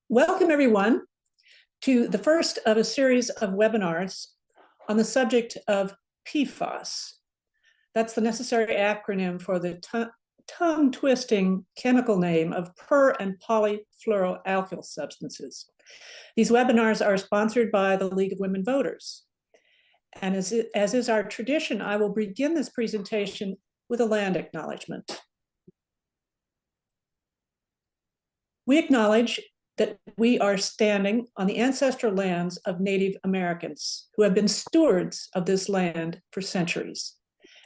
Welcome, everyone, to the first of a series of webinars on the subject of PFAS. That's the necessary acronym for the tongue-twisting chemical name of per and polyfluoroalkyl substances. These webinars are sponsored by the League of Women Voters. And as is our tradition, I will begin this presentation with a land acknowledgement. We acknowledge that we are standing on the ancestral lands of Native Americans who have been stewards of this land for centuries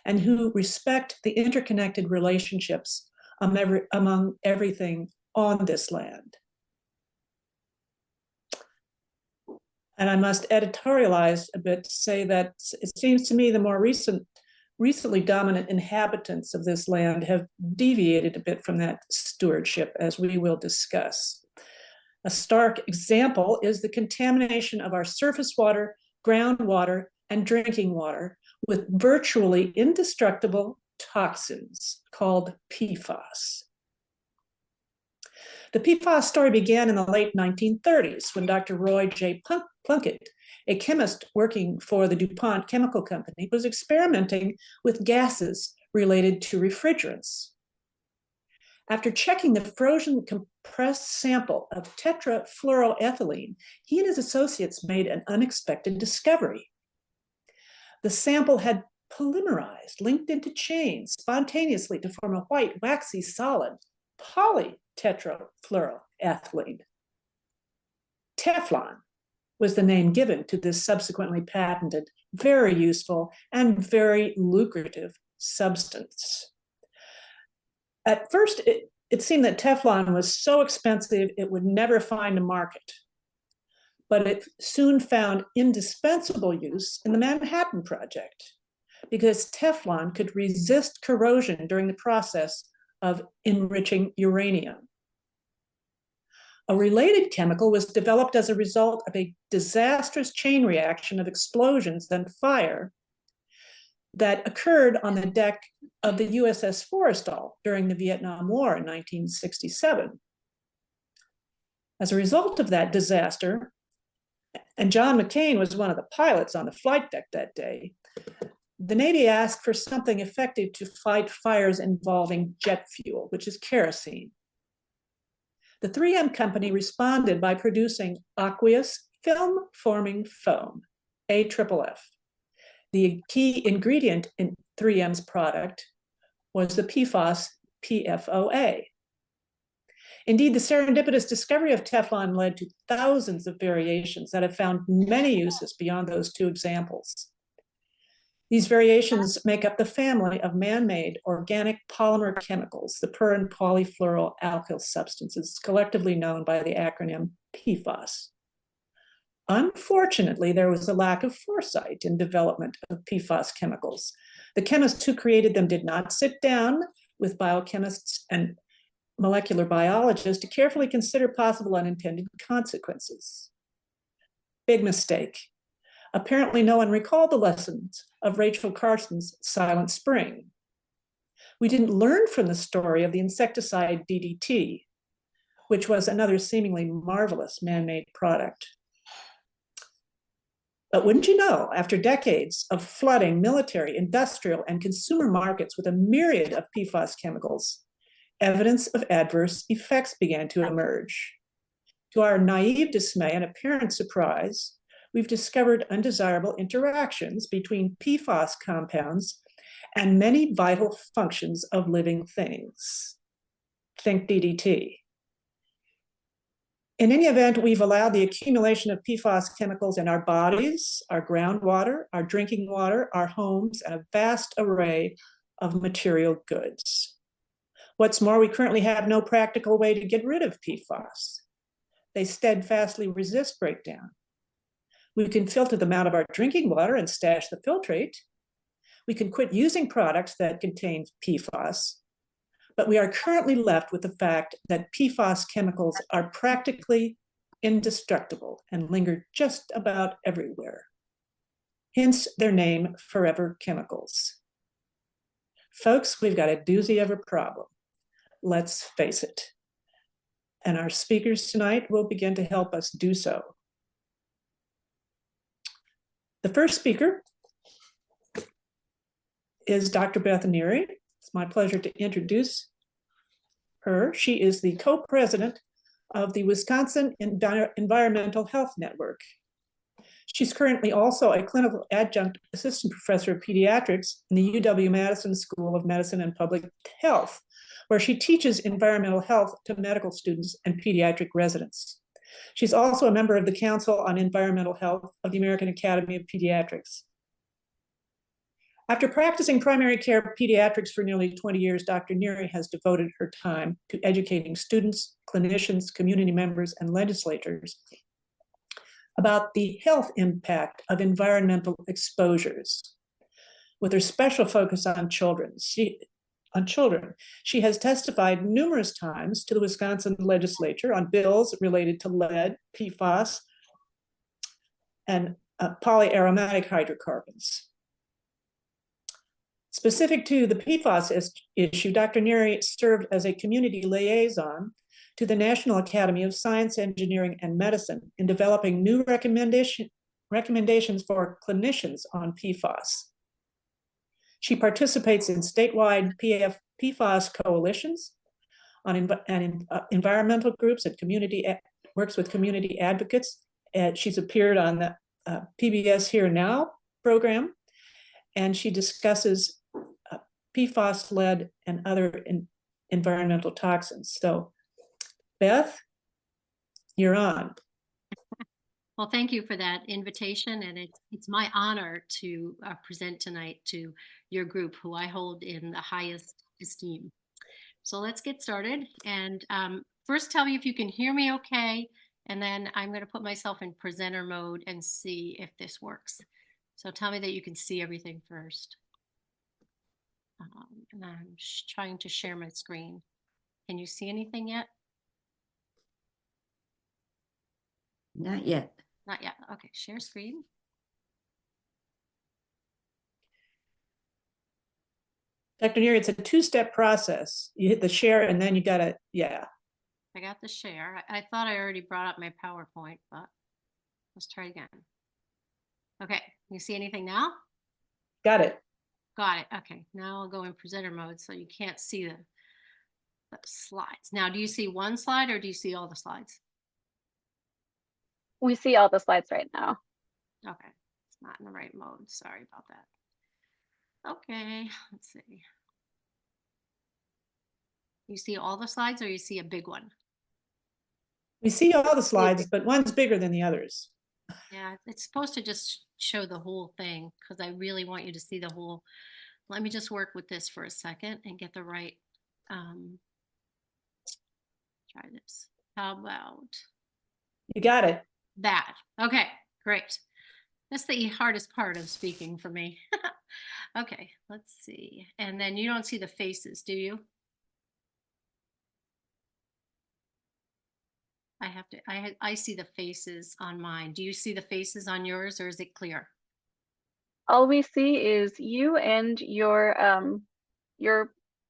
and who respect the interconnected relationships among everything on this land. And I must editorialize a bit to say that it seems to me the more recently dominant inhabitants of this land have deviated a bit from that stewardship, as we will discuss. A stark example is the contamination of our surface water, groundwater, and drinking water with virtually indestructible toxins called PFAS. The PFAS story began in the late 1930s when Dr. Roy J. Plunkett, a chemist working for the DuPont Chemical Company, was experimenting with gases related to refrigerants. After checking the frozen compressed sample of tetrafluoroethylene, he and his associates made an unexpected discovery. The sample had polymerized, linked into chains spontaneously to form a white, waxy solid, polytetrafluoroethylene. Teflon was the name given to this subsequently patented, very useful, and very lucrative substance. At first, it seemed that Teflon was so expensive it would never find a market. But it soon found indispensable use in the Manhattan Project because Teflon could resist corrosion during the process of enriching uranium. A related chemical was developed as a result of a disastrous chain reaction of explosions and fire that occurred on the deck of the USS Forrestal during the Vietnam War in 1967. As a result of that disaster, and John McCain was one of the pilots on the flight deck that day, the Navy asked for something effective to fight fires involving jet fuel, which is kerosene. The 3M company responded by producing aqueous film-forming foam, AFFF. The key ingredient in 3M's product was the PFAS PFOA. Indeed, the serendipitous discovery of Teflon led to thousands of variations that have found many uses beyond those two examples. These variations make up the family of man-made organic polymer chemicals, the per and polyfluoroalkyl substances, collectively known by the acronym PFAS. Unfortunately, there was a lack of foresight in development of PFAS chemicals. The chemists who created them did not sit down with biochemists and molecular biologists to carefully consider possible unintended consequences. Big mistake. Apparently, no one recalled the lessons of Rachel Carson's Silent Spring. We didn't learn from the story of the insecticide DDT, which was another seemingly marvelous man-made product. But wouldn't you know, after decades of flooding military, industrial, and consumer markets with a myriad of PFAS chemicals, evidence of adverse effects began to emerge. To our naive dismay and apparent surprise, we've discovered undesirable interactions between PFAS compounds and many vital functions of living things. Think DDT. In any event, we've allowed the accumulation of PFAS chemicals in our bodies, our groundwater, our drinking water, our homes, and a vast array of material goods. What's more, we currently have no practical way to get rid of PFAS. They steadfastly resist breakdown. We can filter them out of our drinking water and stash the filtrate. We can quit using products that contain PFAS. But we are currently left with the fact that PFAS chemicals are practically indestructible and linger just about everywhere. Hence their name, forever chemicals. Folks, we've got a doozy of a problem. Let's face it. and our speakers tonight will begin to help us do so. The first speaker is Dr. Beth Neary. It's my pleasure to introduce her. She is the co-president of the Wisconsin Environmental Health Network. She's currently also a clinical adjunct assistant professor of pediatrics in the UW-Madison School of Medicine and Public Health, where she teaches environmental health to medical students and pediatric residents. She's also a member of the Council on Environmental Health of the American Academy of Pediatrics. After practicing primary care pediatrics for nearly 20 years, Dr. Neary has devoted her time to educating students, clinicians, community members, and legislators about the health impact of environmental exposures, with her special focus on children. She has testified numerous times to the Wisconsin legislature on bills related to lead, PFAS, and polyaromatic hydrocarbons. Specific to the PFAS issue, Dr. Neary served as a community liaison to the National Academy of Science, Engineering, and Medicine in developing new recommendations for clinicians on PFAS. She participates in statewide PFAS coalitions and environmental groups and works with community advocates. She's appeared on the PBS Here Now program, and she discusses PFAS, lead, and other environmental toxins. So, Beth, you're on. Well, thank you for that invitation, and it's my honor to present tonight to your group, who I hold in the highest esteem. So let's get started, and first tell me if you can hear me okay, and then I'm going to put myself in presenter mode and see if this works. So tell me that you can see everything first. And I'm trying to share my screen. Can you see anything yet? Not yet. Not yet. Okay, share screen. Dr. Neary, it's a two-step process. You hit the share and then you gotta, yeah. I got the share. I thought I already brought up my PowerPoint, but let's try again. Okay, you see anything now? Got it. Got it. Okay, now I'll go in presenter mode so you can't see the slides. Now, do you see one slide or do you see all the slides? We see all the slides right now. Okay, it's not in the right mode. Sorry about that. Okay, let's see. You see all the slides or you see a big one? We see all the slides, but one's bigger than the others. Yeah, it's supposed to just show the whole thing because I really want you to see the whole. Let me just work with this for a second and get the right. Try this. How about? You got it. That. Okay, great. That's the hardest part of speaking for me. Okay, let's see. And then you don't see the faces, do you? I see the faces on mine. Do you see the faces on yours, or is it clear? All we see is you and your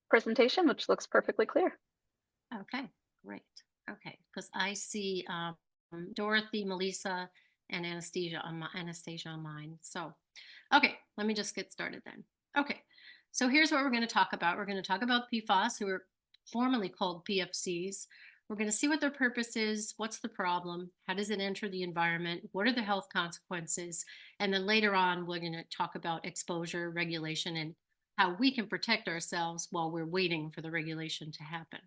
presentation, which looks perfectly clear. Okay, great. Okay, because I see Dorothy, Melissa, and Anastasia on mine. So, okay, let me just get started then. Okay, so here's what we're going to talk about. We're going to talk about PFAS, who are formerly called PFCs. We're going to see what their purpose is, what's the problem, how does it enter the environment, what are the health consequences, and then later on we're going to talk about exposure, regulation, and how we can protect ourselves while we're waiting for the regulation to happen.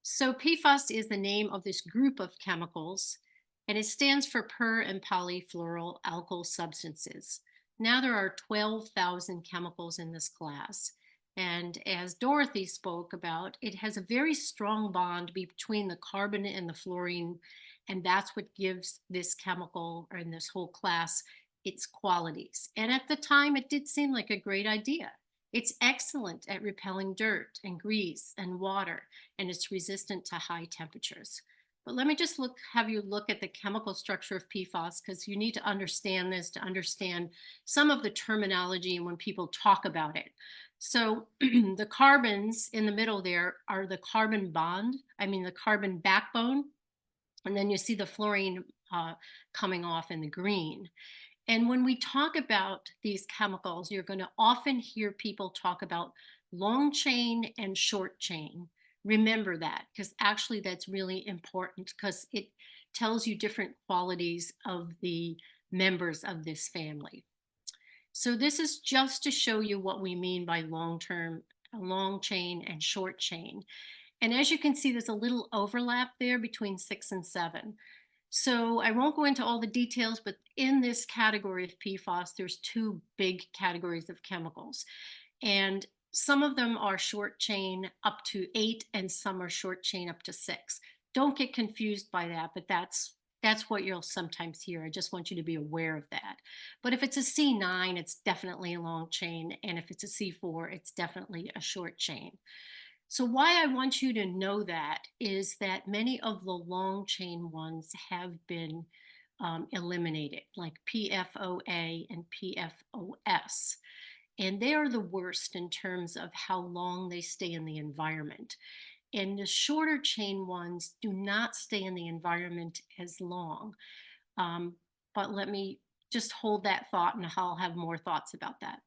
So PFAS is the name of this group of chemicals, and it stands for per and polyfluoroalkyl substances. Now there are 12,000 chemicals in this class. And as Dorothy spoke about, it has a very strong bond between the carbon and the fluorine, and that's what gives this chemical, or in this whole class, its qualities. And at the time, it did seem like a great idea. It's excellent at repelling dirt and grease and water, and it's resistant to high temperatures. But let me just have you look at the chemical structure of PFAS, because you need to understand this to understand some of the terminology and when people talk about it. So the carbons in the middle there are the carbon bond, the carbon backbone. And then you see the fluorine coming off in the green. And when we talk about these chemicals, you're going to often hear people talk about long chain and short chain. Remember that, because actually that's really important, because it tells you different qualities of the members of this family. So this is just to show you what we mean by long chain and short chain. And as you can see, there's a little overlap there between 6 and 7. So I won't go into all the details, but in this category of PFAS, there's 2 big categories of chemicals. And some of them are short chain up to 8, and some are short chain up to 6. Don't get confused by that, but that's what you'll sometimes hear. I just want you to be aware of that. But if it's a C9, it's definitely a long chain. And if it's a C4, it's definitely a short chain. So why I want you to know that is that many of the long chain ones have been eliminated, like PFOA and PFOS. And they are the worst in terms of how long they stay in the environment. And the shorter chain ones do not stay in the environment as long. But let me just hold that thought, and I'll have more thoughts about that.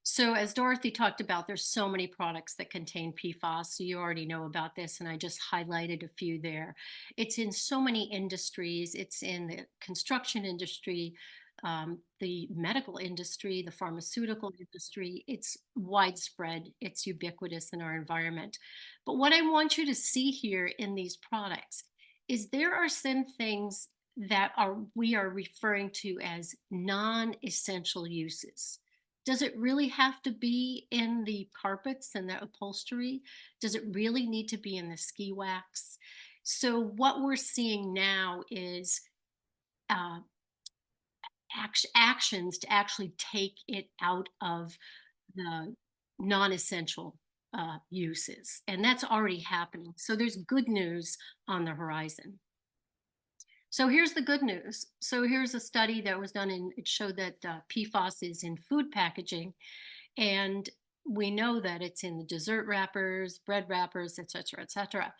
So as Dorothy talked about, there's so many products that contain PFAS. So you already know about this, and I just highlighted a few there. It's in so many industries. It's in the construction industry, the medical industry, the pharmaceutical industry. It's widespread. It's ubiquitous in our environment. But what I want you to see here in these products is there are some things that we are referring to as non-essential uses. Does it really have to be in the carpets and the upholstery? Does it really need to be in the ski wax? So what we're seeing now is uh, actions to actually take it out of the non-essential uses. And that's already happening. So there's good news on the horizon. So here's the good news. So here's a study that was done, and it showed that PFAS is in food packaging. And we know that it's in the dessert wrappers, bread wrappers, et cetera, et cetera.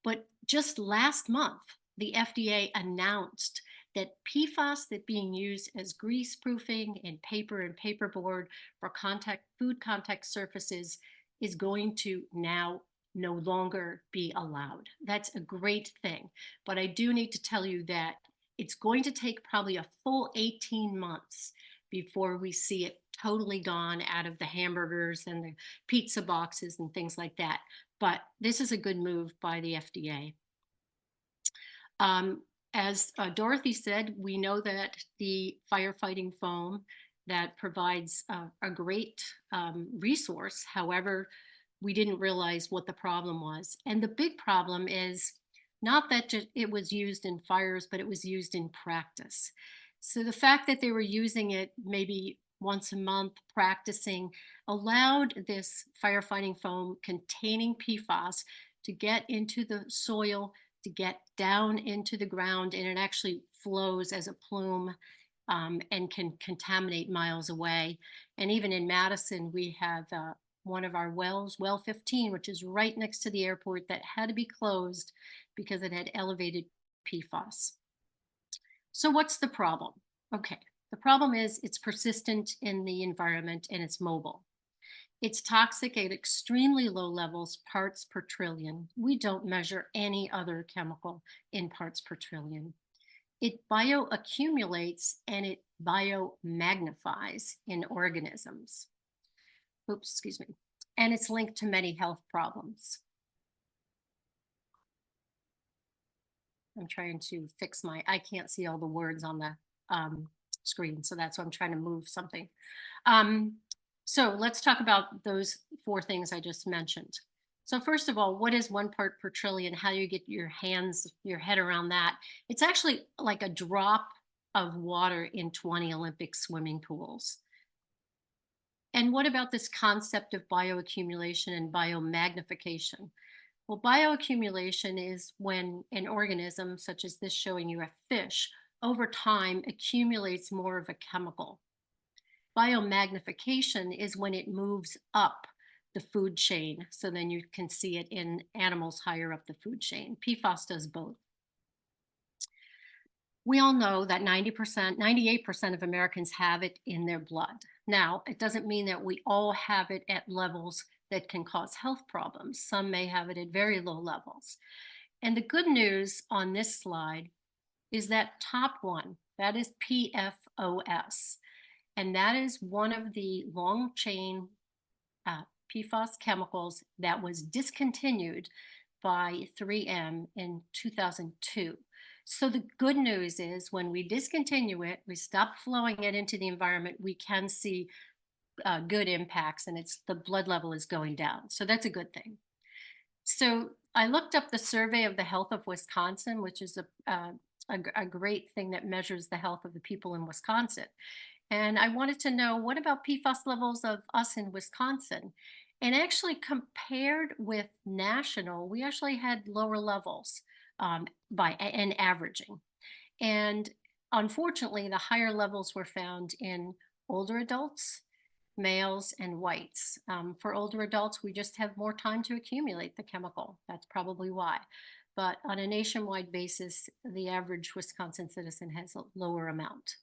But just last month, the FDA announced that PFAS that being used as grease proofing in paper and paperboard for food contact surfaces is going to now no longer be allowed. That's a great thing. But I do need to tell you that it's going to take probably a full 18 months before we see it totally gone out of the hamburgers and the pizza boxes and things like that. But this is a good move by the FDA. As Dorothy said, we know that the firefighting foam that provides a great resource. However, we didn't realize what the problem was. And the big problem is not that it was used in fires, but it was used in practice. So the fact that they were using it maybe once a month practicing allowed this firefighting foam containing PFAS to get into the soil, to get down into the ground, and it actually flows as a plume and can contaminate miles away. And even in Madison, we have one of our wells, well 15, which is right next to the airport, that had to be closed because it had elevated PFAS. So what's the problem? Okay, the problem is it's persistent in the environment and it's mobile. It's toxic at extremely low levels, parts per trillion. We don't measure any other chemical in parts per trillion. It bioaccumulates and it biomagnifies in organisms. Oops, excuse me. And it's linked to many health problems. I'm trying to fix I can't see all the words on the screen, so that's why I'm trying to move something. So let's talk about those 4 things I just mentioned. So first of all, what is 1 part per trillion? How do you get your head around that? It's actually like a drop of water in 20 Olympic swimming pools. And what about this concept of bioaccumulation and biomagnification? Well, bioaccumulation is when an organism, such as this showing you a fish, over time accumulates more of a chemical. Biomagnification is when it moves up the food chain. So then you can see it in animals higher up the food chain. PFAS does both. We all know that 90%, 98% of Americans have it in their blood. Now, it doesn't mean that we all have it at levels that can cause health problems. Some may have it at very low levels. And the good news on this slide is that top one, that is PFOS. And that is one of the long chain PFAS chemicals that was discontinued by 3M in 2002. So the good news is when we discontinue it, we stop flowing it into the environment, we can see good impacts, and the blood level is going down. So that's a good thing. So I looked up the Survey of the Health of Wisconsin, which is a great thing that measures the health of the people in Wisconsin. And I wanted to know, what about PFAS levels of us in Wisconsin? And actually compared with national, we actually had lower levels in averaging. And unfortunately, the higher levels were found in older adults, males, and whites. For older adults, we just have more time to accumulate the chemical. That's probably why. But on a nationwide basis, the average Wisconsin citizen has a lower amount.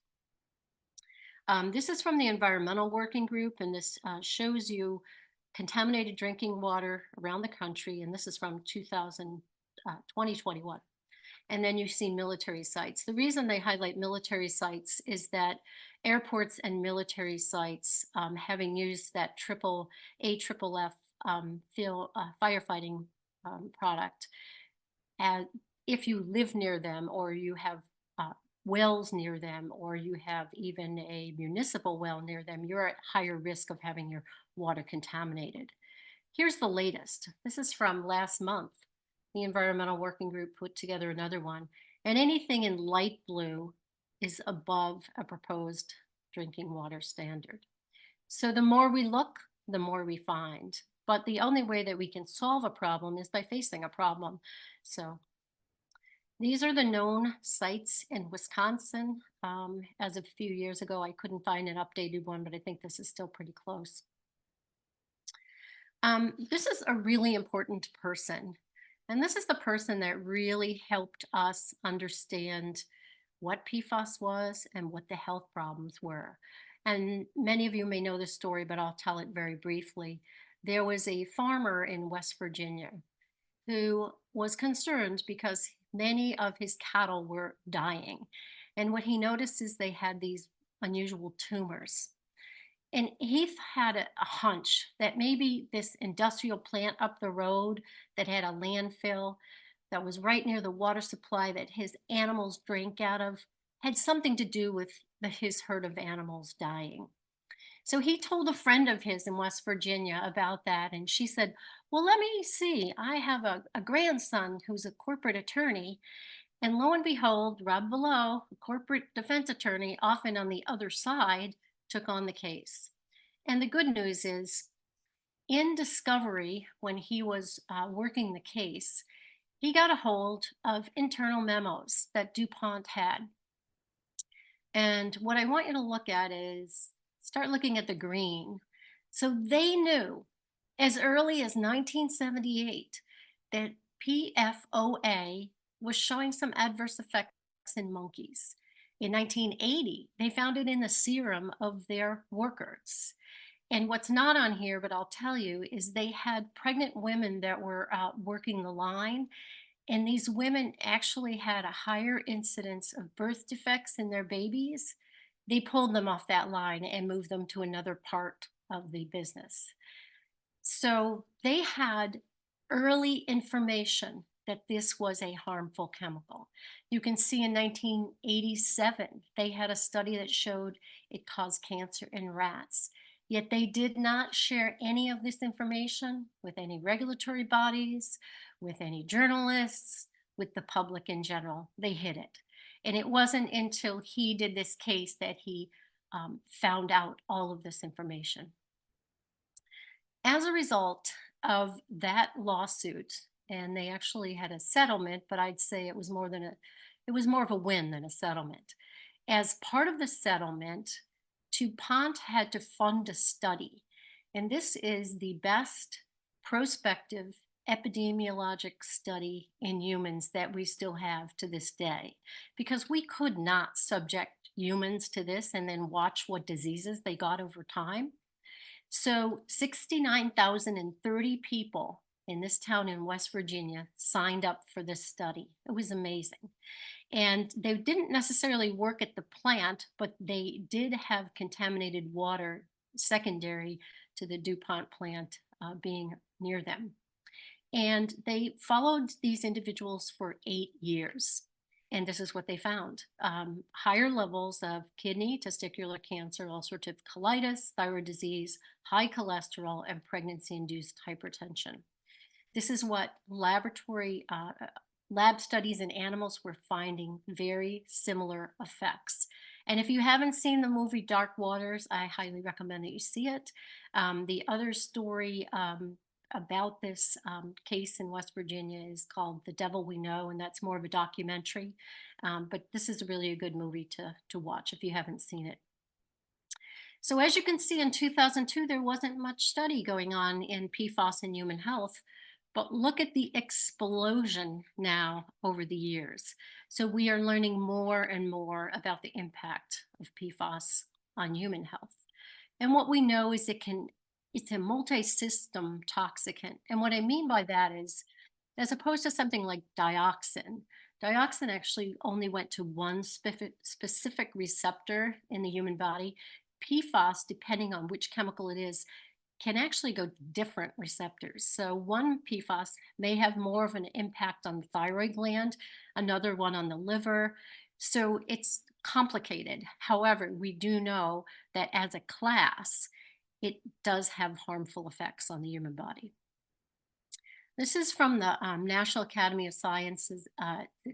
This is from the Environmental Working Group, and this shows you contaminated drinking water around the country, and this is from 2021. And then you see military sites. The reason they highlight military sites is that airports and military sites, having used that AFFF firefighting product, if you live near them, or you have wells near them, or you have even a municipal well near them, you're at higher risk of having your water contaminated. Here's the latest. This is from last month. The Environmental Working Group put together another one, and anything in light blue is above a proposed drinking water standard. So the more we look, the more we find. But the only way that we can solve a problem is by facing a problem. So these are the known sites in Wisconsin. As of a few years ago, I couldn't find an updated one, but I think this is still pretty close. This is a really important person. And this is the person that really helped us understand what PFAS was and what the health problems were. And many of you may know this story, but I'll tell it very briefly. There was a farmer in West Virginia who was concerned because many of his cattle were dying. And what he noticed is they had these unusual tumors. And he had a hunch that maybe this industrial plant up the road that had a landfill that was right near the water supply that his animals drank out of had something to do with his herd of animals dying. So he told a friend of his in West Virginia about that. And she said, well, let me see. I have a grandson who's a corporate attorney. And lo and behold, Rob Below, a corporate defense attorney, often on the other side, took on the case. And the good news is, in discovery, when he was working the case, he got a hold of internal memos that DuPont had. And what I want you to look at is, start looking at the green. So they knew as early as 1978 that PFOA was showing some adverse effects in monkeys. In 1980, they found it in the serum of their workers. And what's not on here, but I'll tell you, is they had pregnant women that were working the line. And these women actually had a higher incidence of birth defects in their babies. They pulled them off that line and moved them to another part of the business. So they had early information that this was a harmful chemical. You can see in 1987, they had a study that showed it caused cancer in rats. Yet they did not share any of this information with any regulatory bodies, with any journalists, with the public in general. They hid it. And it wasn't until he did this case that he found out all of this information. As a result of that lawsuit, and they actually had a settlement, but I'd say it was more of a win than a settlement. As part of the settlement, DuPont had to fund a study, and this is the best prospective epidemiologic study in humans that we still have to this day, because we could not subject humans to this and then watch what diseases they got over time. So 69,030 people in this town in West Virginia signed up for this study. It was amazing. And they didn't necessarily work at the plant, but they did have contaminated water secondary to the DuPont plant being near them. And they followed these individuals for 8 years. And this is what they found. Higher levels of kidney, testicular cancer, ulcerative colitis, thyroid disease, high cholesterol, and pregnancy-induced hypertension. This is what lab studies in animals were finding very similar effects. And if you haven't seen the movie Dark Waters, I highly recommend that you see it. The other story about this case in West Virginia is called The Devil We Know, and that's more of a documentary. But this is really a good movie to watch if you haven't seen it. So as you can see, in 2002, there wasn't much study going on in PFAS in human health, but look at the explosion now over the years. So we are learning more and more about the impact of PFAS on human health. And what we know is it's a multi-system toxicant. And what I mean by that is, as opposed to something like dioxin actually only went to one specific receptor in the human body. PFAS, depending on which chemical it is, can actually go to different receptors. So one PFAS may have more of an impact on the thyroid gland, another one on the liver. So it's complicated. However, we do know that as a class, it does have harmful effects on the human body. This is from the National Academy of Sciences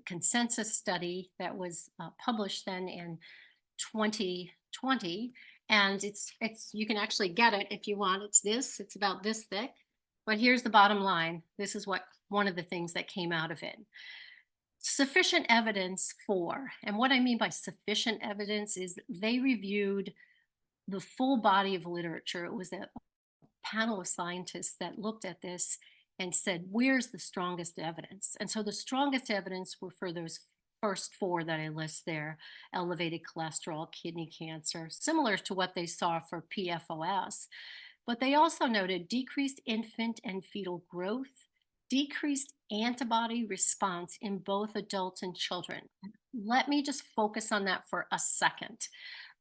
consensus study that was published then in 2020. And it's you can actually get it if you want. It's about this thick. But here's the bottom line. This is one of the things that came out of it. Sufficient evidence for, and what I mean by sufficient evidence is they reviewed the full body of literature. It was a panel of scientists that looked at this and said, where's the strongest evidence? And so the strongest evidence were for those first 4 that I list there: elevated cholesterol, kidney cancer, similar to what they saw for PFAS. But they also noted decreased infant and fetal growth, decreased antibody response in both adults and children. Let me just focus on that for a second.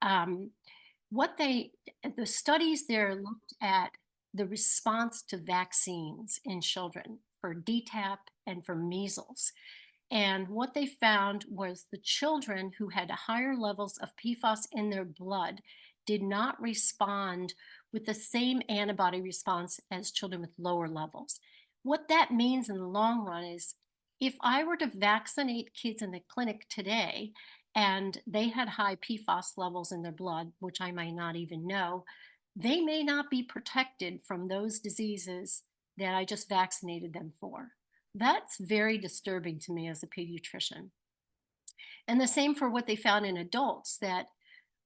The studies there looked at the response to vaccines in children for DTaP and for measles. And what they found was the children who had higher levels of PFAS in their blood did not respond with the same antibody response as children with lower levels. What that means in the long run is, if I were to vaccinate kids in the clinic today and they had high PFAS levels in their blood, which I might not even know, they may not be protected from those diseases that I just vaccinated them for. That's very disturbing to me as a pediatrician. And the same for what they found in adults, that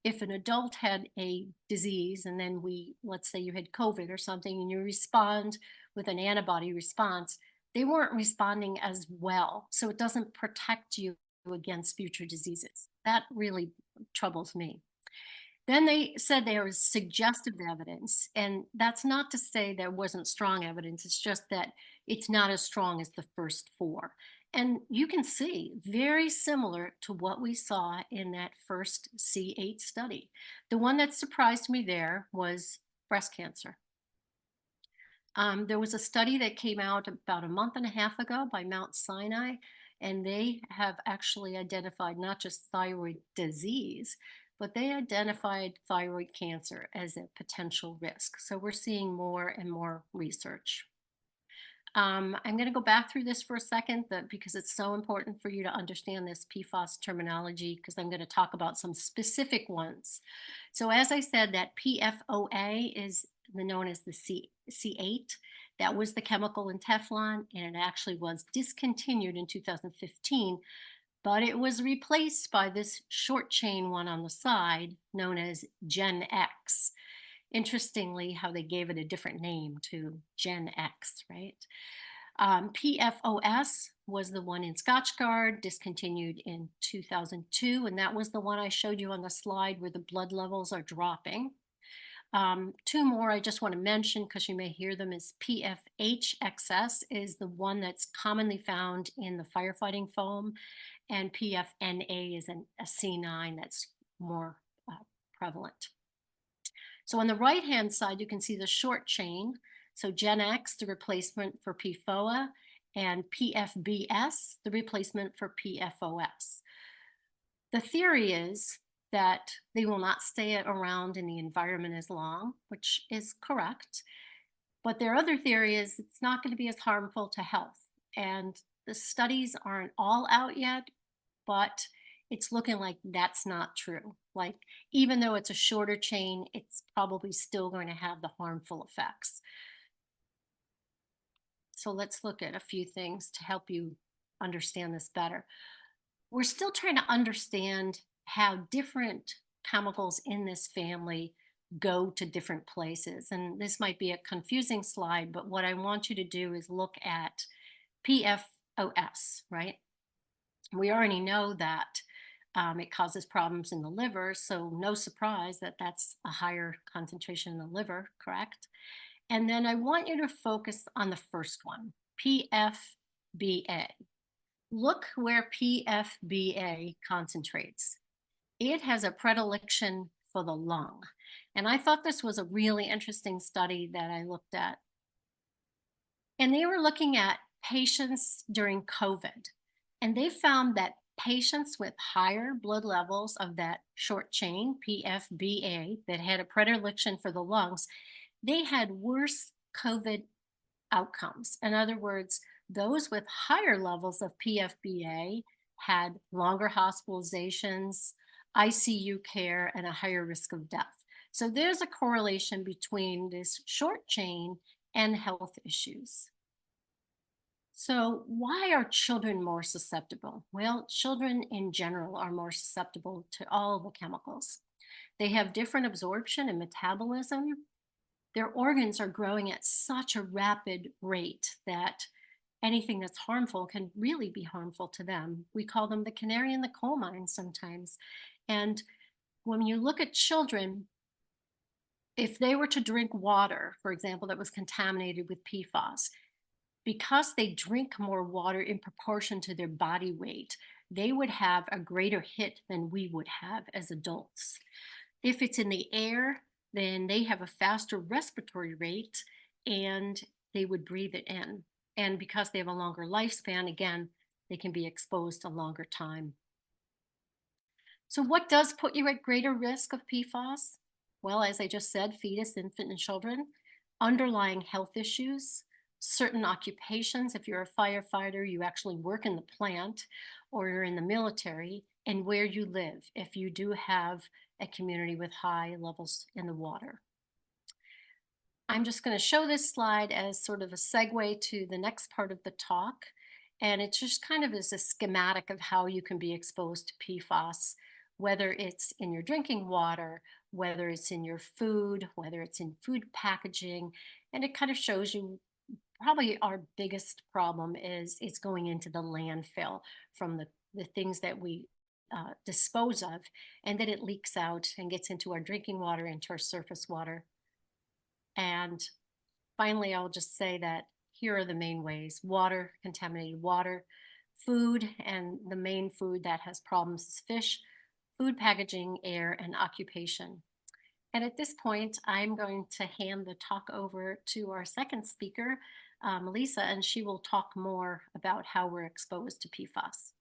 if an adult had a disease and then let's say you had COVID or something and you respond with an antibody response, they weren't responding as well. So it doesn't protect you against future diseases. That really troubles me. Then they said there was suggestive evidence, and that's not to say there wasn't strong evidence. It's just that it's not as strong as the first 4. And you can see very similar to what we saw in that first C8 study. The one that surprised me there was breast cancer. There was a study that came out about a month and a half ago by Mount Sinai, and they have actually identified not just thyroid disease, but they identified thyroid cancer as a potential risk. So we're seeing more and more research. I'm going to go back through this for a second because it's so important for you to understand this PFAS terminology, because I'm going to talk about some specific ones. So as I said, that PFOA is known as the C8. That was the chemical in Teflon, and it actually was discontinued in 2015. but it was replaced by this short chain one on the side known as Gen X. Interestingly, how they gave it a different name to Gen X, right? PFOS was the one in Scotchgard, discontinued in 2002, and that was the one I showed you on the slide where the blood levels are dropping. Two more I just want to mention because you may hear them is PFHXS is the one that's commonly found in the firefighting foam, and PFNA is a C9 that's more prevalent. So on the right-hand side, you can see the short chain. So Gen X, the replacement for PFOA, and PFBS, the replacement for PFOS. The theory is that they will not stay around in the environment as long, which is correct. But their other theory is it's not going to be as harmful to health. And the studies aren't all out yet, but it's looking like that's not true. Like, even though it's a shorter chain, it's probably still going to have the harmful effects. So let's look at a few things to help you understand this better. We're still trying to understand how different chemicals in this family go to different places. And this might be a confusing slide, but what I want you to do is look at PFOS, right? We already know that it causes problems in the liver, so no surprise that that's a higher concentration in the liver, correct? And then I want you to focus on the first one, PFBA. Look where PFBA concentrates. It has a predilection for the lung. And I thought this was a really interesting study that I looked at. And they were looking at patients during COVID. And they found that patients with higher blood levels of that short chain, PFBA, that had a predilection for the lungs, they had worse COVID outcomes. In other words, those with higher levels of PFBA had longer hospitalizations, ICU care, and a higher risk of death. So there's a correlation between this short chain and health issues. So why are children more susceptible? Well, children in general are more susceptible to all the chemicals. They have different absorption and metabolism. Their organs are growing at such a rapid rate that anything that's harmful can really be harmful to them. We call them the canary in the coal mine sometimes. And when you look at children, if they were to drink water, for example, that was contaminated with PFAS, because they drink more water in proportion to their body weight, they would have a greater hit than we would have as adults. If it's in the air, then they have a faster respiratory rate and they would breathe it in. And because they have a longer lifespan, again, they can be exposed a longer time. So what does put you at greater risk of PFAS? Well, as I just said, fetus, infant, and children, underlying health issues, certain occupations. If you're a firefighter, you actually work in the plant, or you're in the military, and where you live, if you do have a community with high levels in the water. I'm just going to show this slide as sort of a segue to the next part of the talk. And it just kind of is a schematic of how you can be exposed to PFAS, whether it's in your drinking water, whether it's in your food, whether it's in food packaging. And it kind of shows you probably our biggest problem is it's going into the landfill from the things that we dispose of, and then it leaks out and gets into our drinking water, into our surface water. And finally, I'll just say that here are the main ways: water, contaminated water, food, and the main food that has problems is fish, food packaging, air, and occupation. And at this point, I'm going to hand the talk over to our second speaker, Melissa, and she will talk more about how we're exposed to PFAS.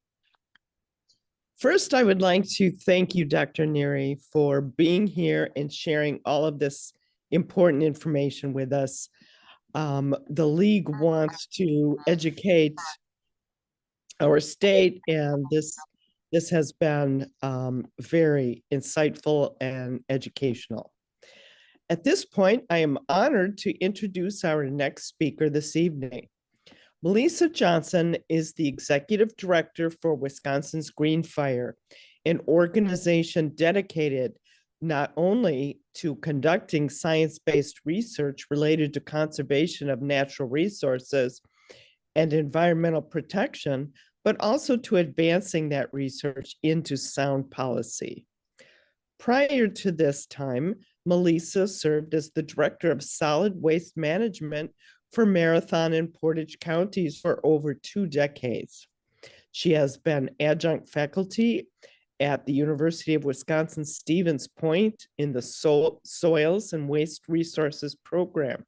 First, I would like to thank you, Dr. Neary, for being here and sharing all of this important information with us. The League wants to educate our state, and this has been very insightful and educational. At this point, I am honored to introduce our next speaker this evening. Melissa Johnson is the executive director for Wisconsin's Green Fire, an organization dedicated not only to conducting science-based research related to conservation of natural resources and environmental protection, but also to advancing that research into sound policy. Prior to this time, Melissa served as the director of solid waste management for Marathon and Portage counties for over 2 decades. She has been adjunct faculty at the University of Wisconsin-Stevens Point in the Soils and Waste Resources program.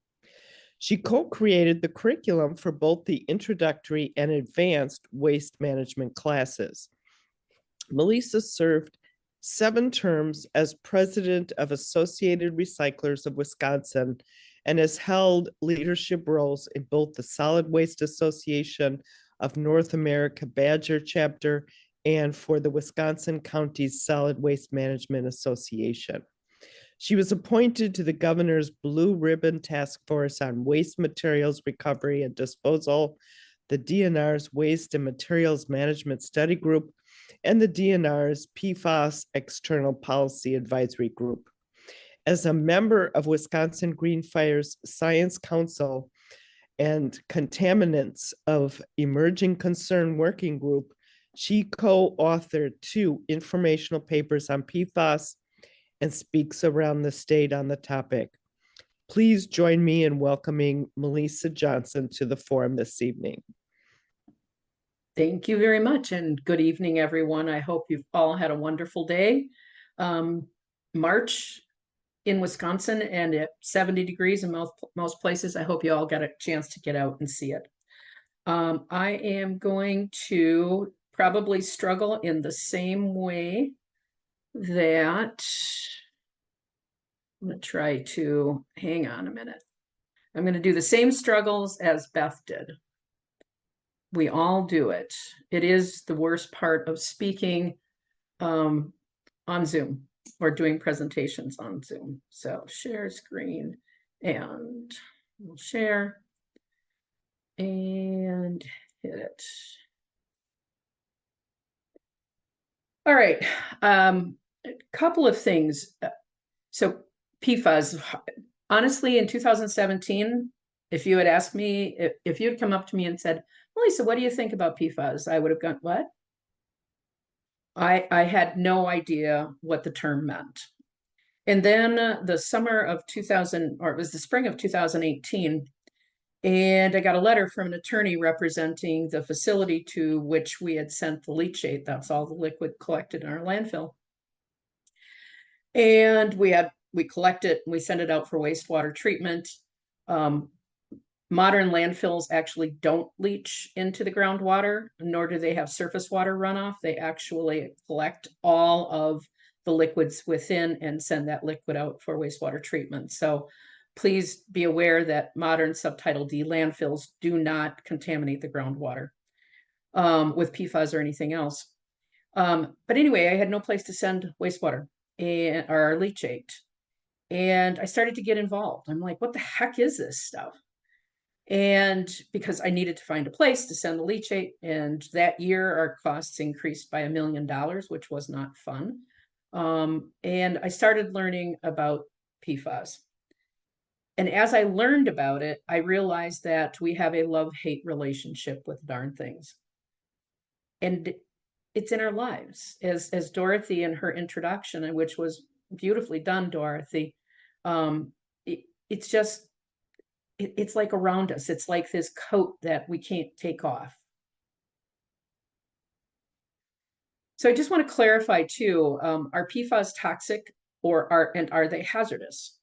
She co-created the curriculum for both the introductory and advanced waste management classes. Melissa served 7 terms as president of Associated Recyclers of Wisconsin and has held leadership roles in both the Solid Waste Association of North America Badger chapter and for the Wisconsin Counties Solid Waste Management Association. She was appointed to the governor's Blue Ribbon Task Force on Waste Materials Recovery and Disposal, the DNR's Waste and Materials Management Study Group, and the DNR's PFAS External Policy Advisory Group. As a member of Wisconsin Green Fire's Science Council and Contaminants of Emerging Concern Working Group, she co-authored 2 informational papers on PFAS and speaks around the state on the topic. Please join me in welcoming Melissa Johnson to the forum this evening. Thank you very much, and good evening, everyone. I hope you've all had a wonderful day. March in Wisconsin and at 70 degrees in most places. I hope you all got a chance to get out and see it. I am going to probably struggle in the same way that I'm going to try to hang on a minute. I'm going to do the same struggles as Beth did. We all do it. It is the worst part of speaking on Zoom or doing presentations on Zoom. So share screen and we'll share and hit it. All right, a couple of things. So PFAS, honestly, in 2017, if you had asked me, if you had come up to me and said, Lisa, what do you think about PFAS? I would have gone, what? I had no idea what the term meant. And then the summer of 2000, or it was the spring of 2018, and I got a letter from an attorney representing the facility to which we had sent the leachate. That's all the liquid collected in our landfill. And we collect it and we send it out for wastewater treatment. Modern landfills actually don't leach into the groundwater, nor do they have surface water runoff. They actually collect all of the liquids within and send that liquid out for wastewater treatment. So please be aware that modern Subtitle D landfills do not contaminate the groundwater with PFAS or anything else. But anyway, I had no place to send wastewater or leachate. And I started to get involved. I'm like, what the heck is this stuff? And because I needed to find a place to send the leachate, and that year our costs increased by $1 million, which was not fun. And I started learning about PFAS. And as I learned about it, I realized that we have a love-hate relationship with darn things. And it's in our lives. As Dorothy in her introduction, which was beautifully done, Dorothy, it's just, it's like around us. It's like this coat that we can't take off. So I just want to clarify too, are PFAS toxic or are they hazardous?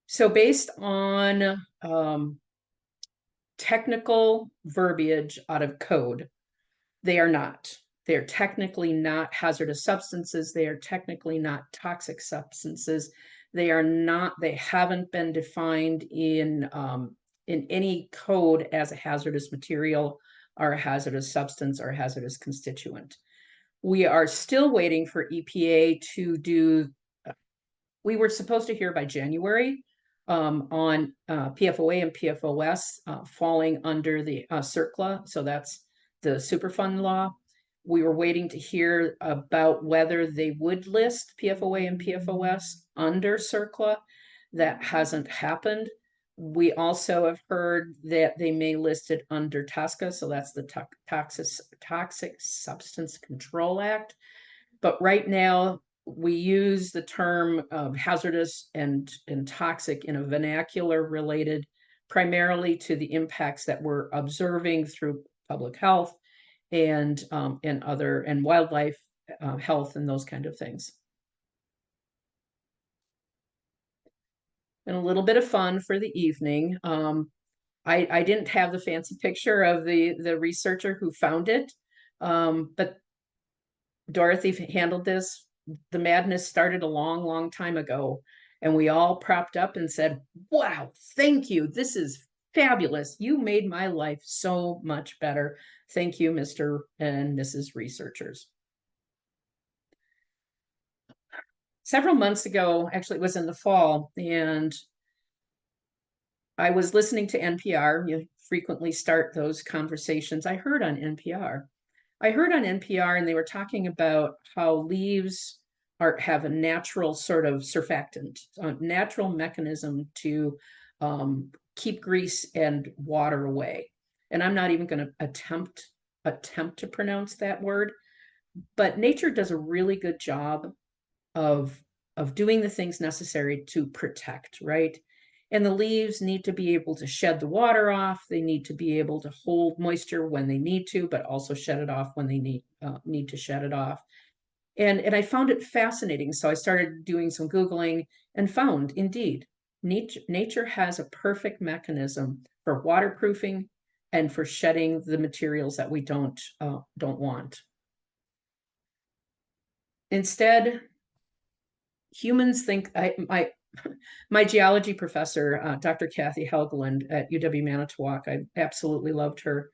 So based on technical verbiage out of code, they are not. They are technically not hazardous substances. They are technically not toxic substances. They are not, they haven't been defined in any code as a hazardous material or a hazardous substance or a hazardous constituent. We are still waiting for EPA to do, we were supposed to hear by January on PFOA and PFOS falling under the CERCLA. So that's the Superfund law. We were waiting to hear about whether they would list PFOA and PFOS under CERCLA. That hasn't happened. We also have heard that they may list it under TSCA, so that's the Toxic Substance Control Act. But right now, we use the term hazardous and toxic in a vernacular related primarily to the impacts that we're observing through public health and wildlife health and those kind of things. And a little bit of fun for the evening. I didn't have the fancy picture of the researcher who found it, but Dorothy handled this. The madness started a long, long time ago, and we all propped up and said, wow, thank you. This is fabulous. You made my life so much better. Thank you, Mr. and Mrs. researchers. Several months ago, actually it was in the fall, and I was listening to NPR. You frequently start those conversations. I heard on NPR and they were talking about how leaves have a natural sort of surfactant, a natural mechanism to keep grease and water away. And I'm not even going to attempt to pronounce that word, but nature does a really good job of doing the things necessary to protect, right? And the leaves need to be able to shed the water off. They need to be able to hold moisture when they need to, but also shed it off when they need to shed it off. And I found it fascinating. So I started doing some Googling and found, indeed, nature has a perfect mechanism for waterproofing and for shedding the materials that we don't want. Instead, humans think, my geology professor, Dr. Kathy Helgeland at UW-Manitowoc, I absolutely loved her.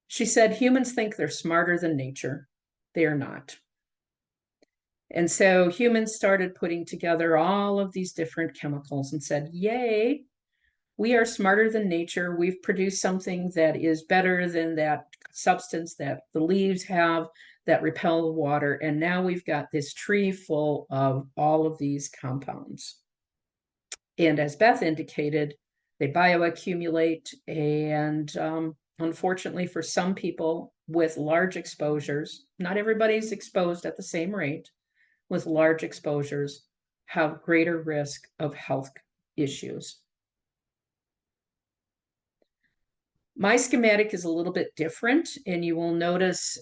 She said, humans think they're smarter than nature. They are not. And so humans started putting together all of these different chemicals and said, yay, we are smarter than nature. We've produced something that is better than that substance that the leaves have that repel the water. And now we've got this tree full of all of these compounds. And as Beth indicated, they bioaccumulate, and unfortunately for some people with large exposures, not everybody's exposed at the same rate, with large exposures have greater risk of health issues. My schematic is a little bit different, and you will notice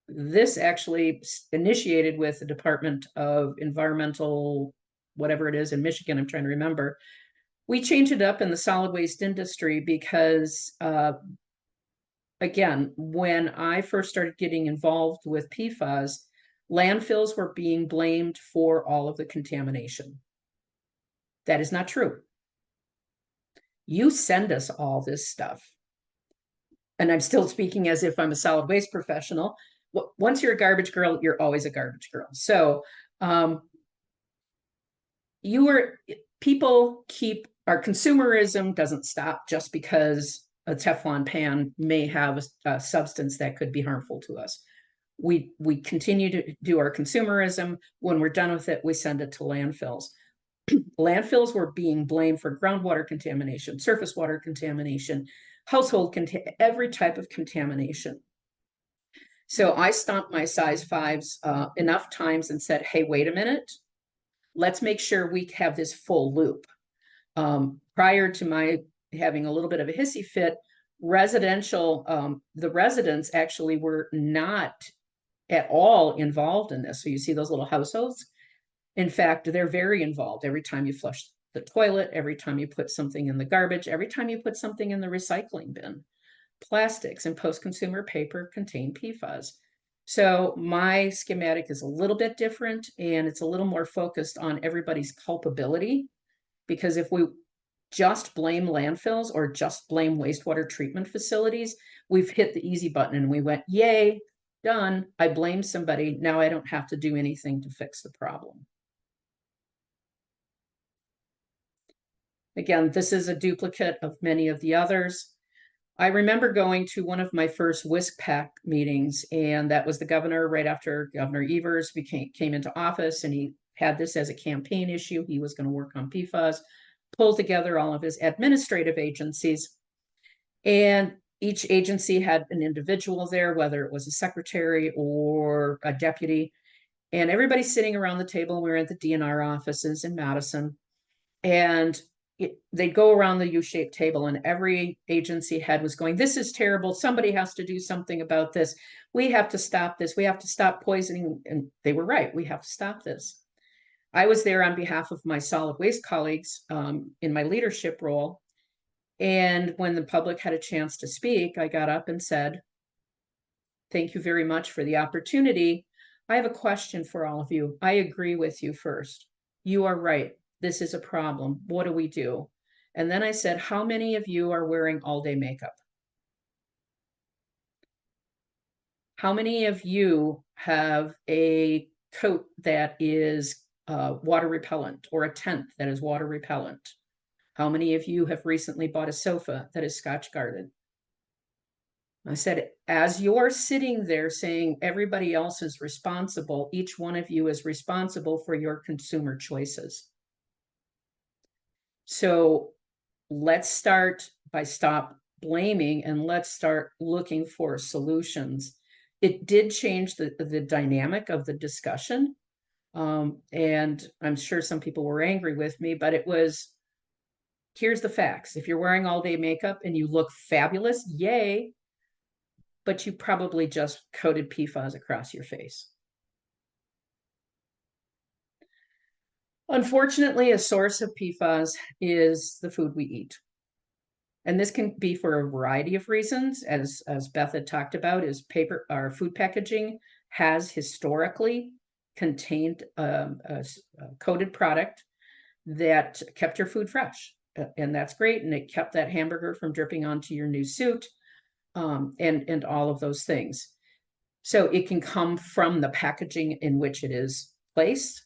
this actually initiated with the Department of Environmental, whatever it is in Michigan, I'm trying to remember. We changed it up in the solid waste industry because, again, when I first started getting involved with PFAS, landfills were being blamed for all of the contamination. That is not true. You send us all this stuff. And I'm still speaking as if I'm a solid waste professional. Once you're a garbage girl, you're always a garbage girl. So our consumerism doesn't stop just because a Teflon pan may have a substance that could be harmful to us. We continue to do our consumerism. When we're done with it, we send it to landfills. Landfills were being blamed for groundwater contamination, surface water contamination, household every type of contamination. So I stomped my size 5s enough times and said, hey, wait a minute. Let's make sure we have this full loop. Prior to my having a little bit of a hissy fit, the residents actually were not at all involved in this. So you see those little households? In fact, they're very involved. Every time you flush the toilet, every time you put something in the garbage, every time you put something in the recycling bin. Plastics and post-consumer paper contain PFAS. So my schematic is a little bit different, and it's a little more focused on everybody's culpability, because if we just blame landfills or just blame wastewater treatment facilities, we've hit the easy button and we went, yay, done. I blame somebody. Now I don't have to do anything to fix the problem. Again, this is a duplicate of many of the others. I remember going to one of my first WISC meetings, and that was the governor right after Governor Evers came into office, and he had this as a campaign issue. He was going to work on PFAS, pull together all of his administrative agencies, and each agency had an individual there, whether it was a secretary or a deputy, and everybody sitting around the table. We were at the DNR offices in Madison, and they'd go around the U-shaped table, and every agency head was going, "This is terrible. Somebody has to do something about this. We have to stop this. We have to stop poisoning." And they were right. We have to stop this. I was there on behalf of my solid waste colleagues in my leadership role. And when the public had a chance to speak, I got up and said, "Thank you very much for the opportunity. I have a question for all of you. I agree with you first. You are right. This is a problem. What do we do?" And then I said, "How many of you are wearing all-day makeup? How many of you have a coat that is water repellent, or a tent that is water repellent? How many of you have recently bought a sofa that is Scotch guarded?" I said, as you're sitting there saying everybody else is responsible, each one of you is responsible for your consumer choices. So let's start by stop blaming, and let's start looking for solutions. It did change the dynamic of the discussion. And I'm sure some people were angry with me, but it was, here's the facts. If you're wearing all day makeup and you look fabulous, yay, but you probably just coated PFAS across your face. Unfortunately, a source of PFAS is the food we eat. And this can be for a variety of reasons. As Beth had talked about, is paper or food packaging has historically contained a coated product that kept your food fresh. And that's great. And it kept that hamburger from dripping onto your new suit, and all of those things. So it can come from the packaging in which it is placed.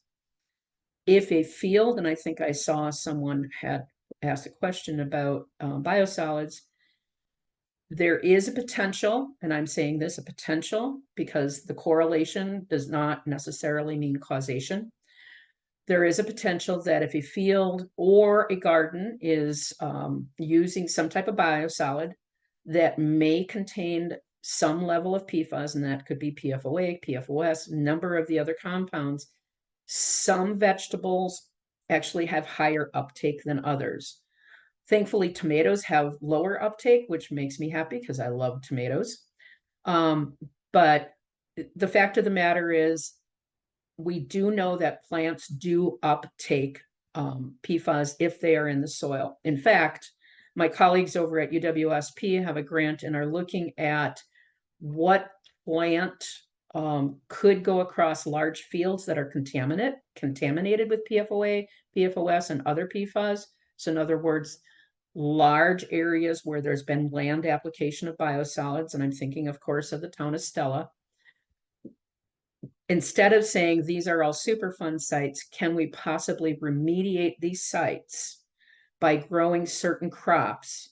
If a field, and I think I saw someone had asked a question about biosolids, there is a potential, and I'm saying this, a potential, because the correlation does not necessarily mean causation. There is a potential that if a field or a garden is using some type of biosolid that may contain some level of PFAS, and that could be PFOA, PFOS, number of the other compounds, some vegetables actually have higher uptake than others. Thankfully, tomatoes have lower uptake, which makes me happy because I love tomatoes. But the fact of the matter is, we do know that plants do uptake PFAS if they are in the soil. In fact, my colleagues over at UWSP have a grant and are looking at what plant could go across large fields that are contaminated with PFOA, PFOS, and other PFAS. So in other words, large areas where there's been land application of biosolids, and I'm thinking, of course, of the town of Stella. Instead of saying these are all Superfund sites, can we possibly remediate these sites by growing certain crops,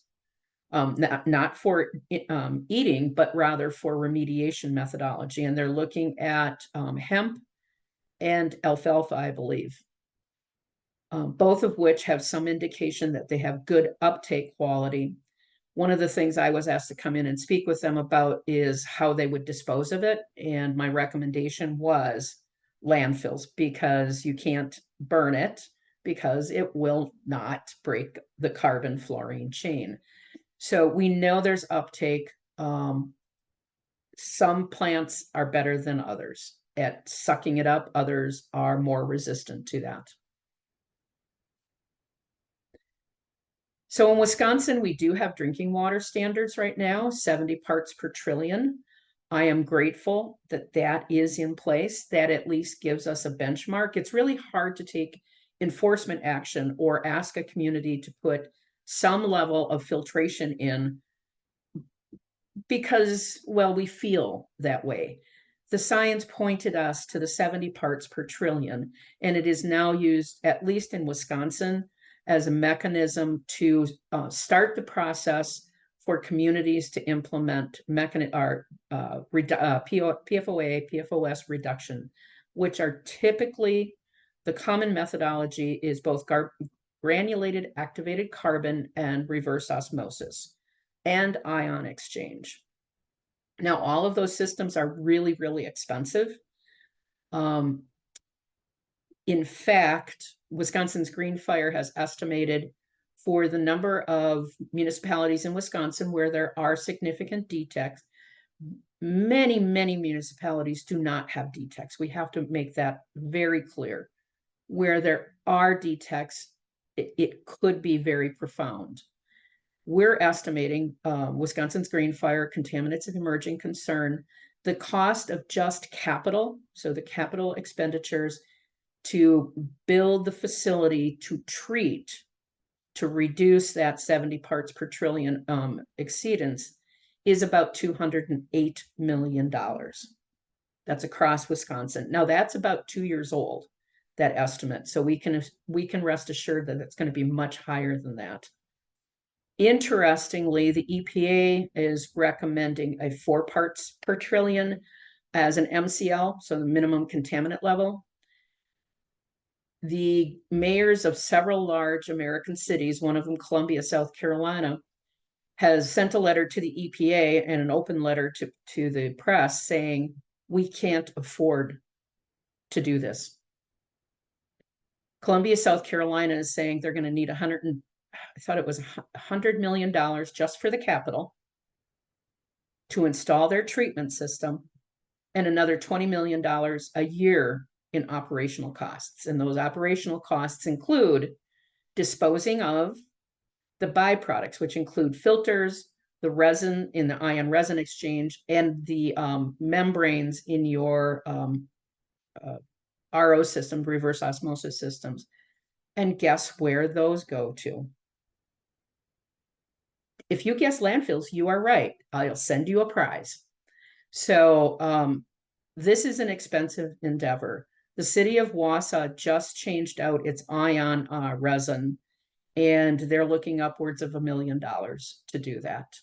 not for eating, but rather for remediation methodology? And they're looking at hemp and alfalfa, I believe, both of which have some indication that they have good uptake quality. One of the things I was asked to come in and speak with them about is how they would dispose of it. And my recommendation was landfills, because you can't burn it because it will not break the carbon fluorine chain. So we know there's uptake. Some plants are better than others at sucking it up. Others are more resistant to that. So in Wisconsin, we do have drinking water standards right now, 70 parts per trillion. I am grateful that that is in place. That at least gives us a benchmark. It's really hard to take enforcement action or ask a community to put some level of filtration in because, well, we feel that way. The science pointed us to the 70 parts per trillion, and it is now used, at least in Wisconsin, as a mechanism to start the process for communities to implement PFOA, PFOS reduction, which are typically, the common methodology is both granulated activated carbon and reverse osmosis and ion exchange. Now, all of those systems are really, really expensive. In fact, Wisconsin's Green Fire has estimated for the number of municipalities in Wisconsin where there are significant DTECs, many, many municipalities do not have DTECs. We have to make that very clear. Where there are DTECs, it could be very profound. We're estimating, Wisconsin's Green Fire, Contaminants of Emerging Concern, the cost of just capital, so the capital expenditures to build the facility to treat, to reduce that 70 parts per trillion exceedance, is about $208 million. That's across Wisconsin. Now that's about 2 years old, that estimate. So we can rest assured that it's going to be much higher than that. Interestingly, the EPA is recommending a 4 parts per trillion as an MCL, so the minimum contaminant level. The mayors of several large American cities, one of them Columbia, South Carolina, has sent a letter to the EPA and an open letter to the press saying, we can't afford to do this. Columbia, South Carolina is saying they're going to need $100 million just for the capital to install their treatment system, and another $20 million a year in operational costs. And those operational costs include disposing of the byproducts, which include filters, the resin in the ion resin exchange, and the membranes in your RO system, reverse osmosis systems. And guess where those go to? If you guess landfills, you are right. I'll send you a prize. So this is an expensive endeavor. The city of Wausau just changed out its ion resin, and they're looking upwards of $1 million to do that.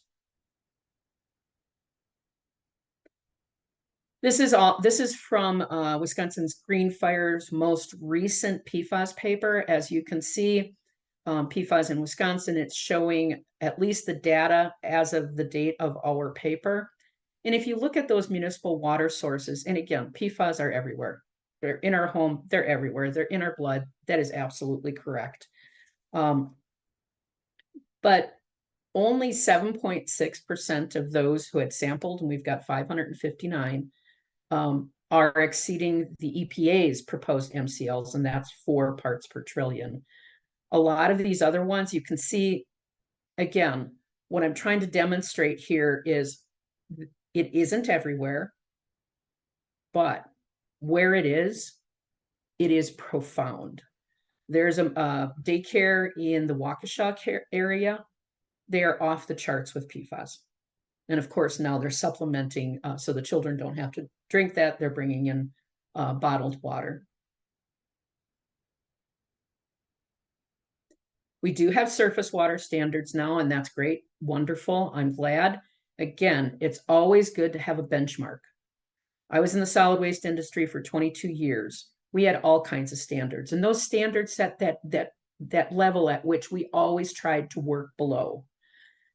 This is from Wisconsin's Green Fire's most recent PFAS paper. As you can see, PFAS in Wisconsin, it's showing at least the data as of the date of our paper. And if you look at those municipal water sources, and again, PFAS are everywhere. They're in our home, they're everywhere, they're in our blood. That is absolutely correct. But only 7.6% of those who had sampled, and we've got 559, are exceeding the EPA's proposed MCLs, and that's 4 parts per trillion. A lot of these other ones, you can see, again, what I'm trying to demonstrate here is it isn't everywhere, but where it is profound. There's a daycare in the Waukesha area. They are off the charts with PFAS. And of course, now they're supplementing, so the children don't have to drink that. They're bringing in bottled water. We do have surface water standards now, and that's great, wonderful, I'm glad. Again, it's always good to have a benchmark. I was in the solid waste industry for 22 years. We had all kinds of standards, and those standards set that level at which we always tried to work below.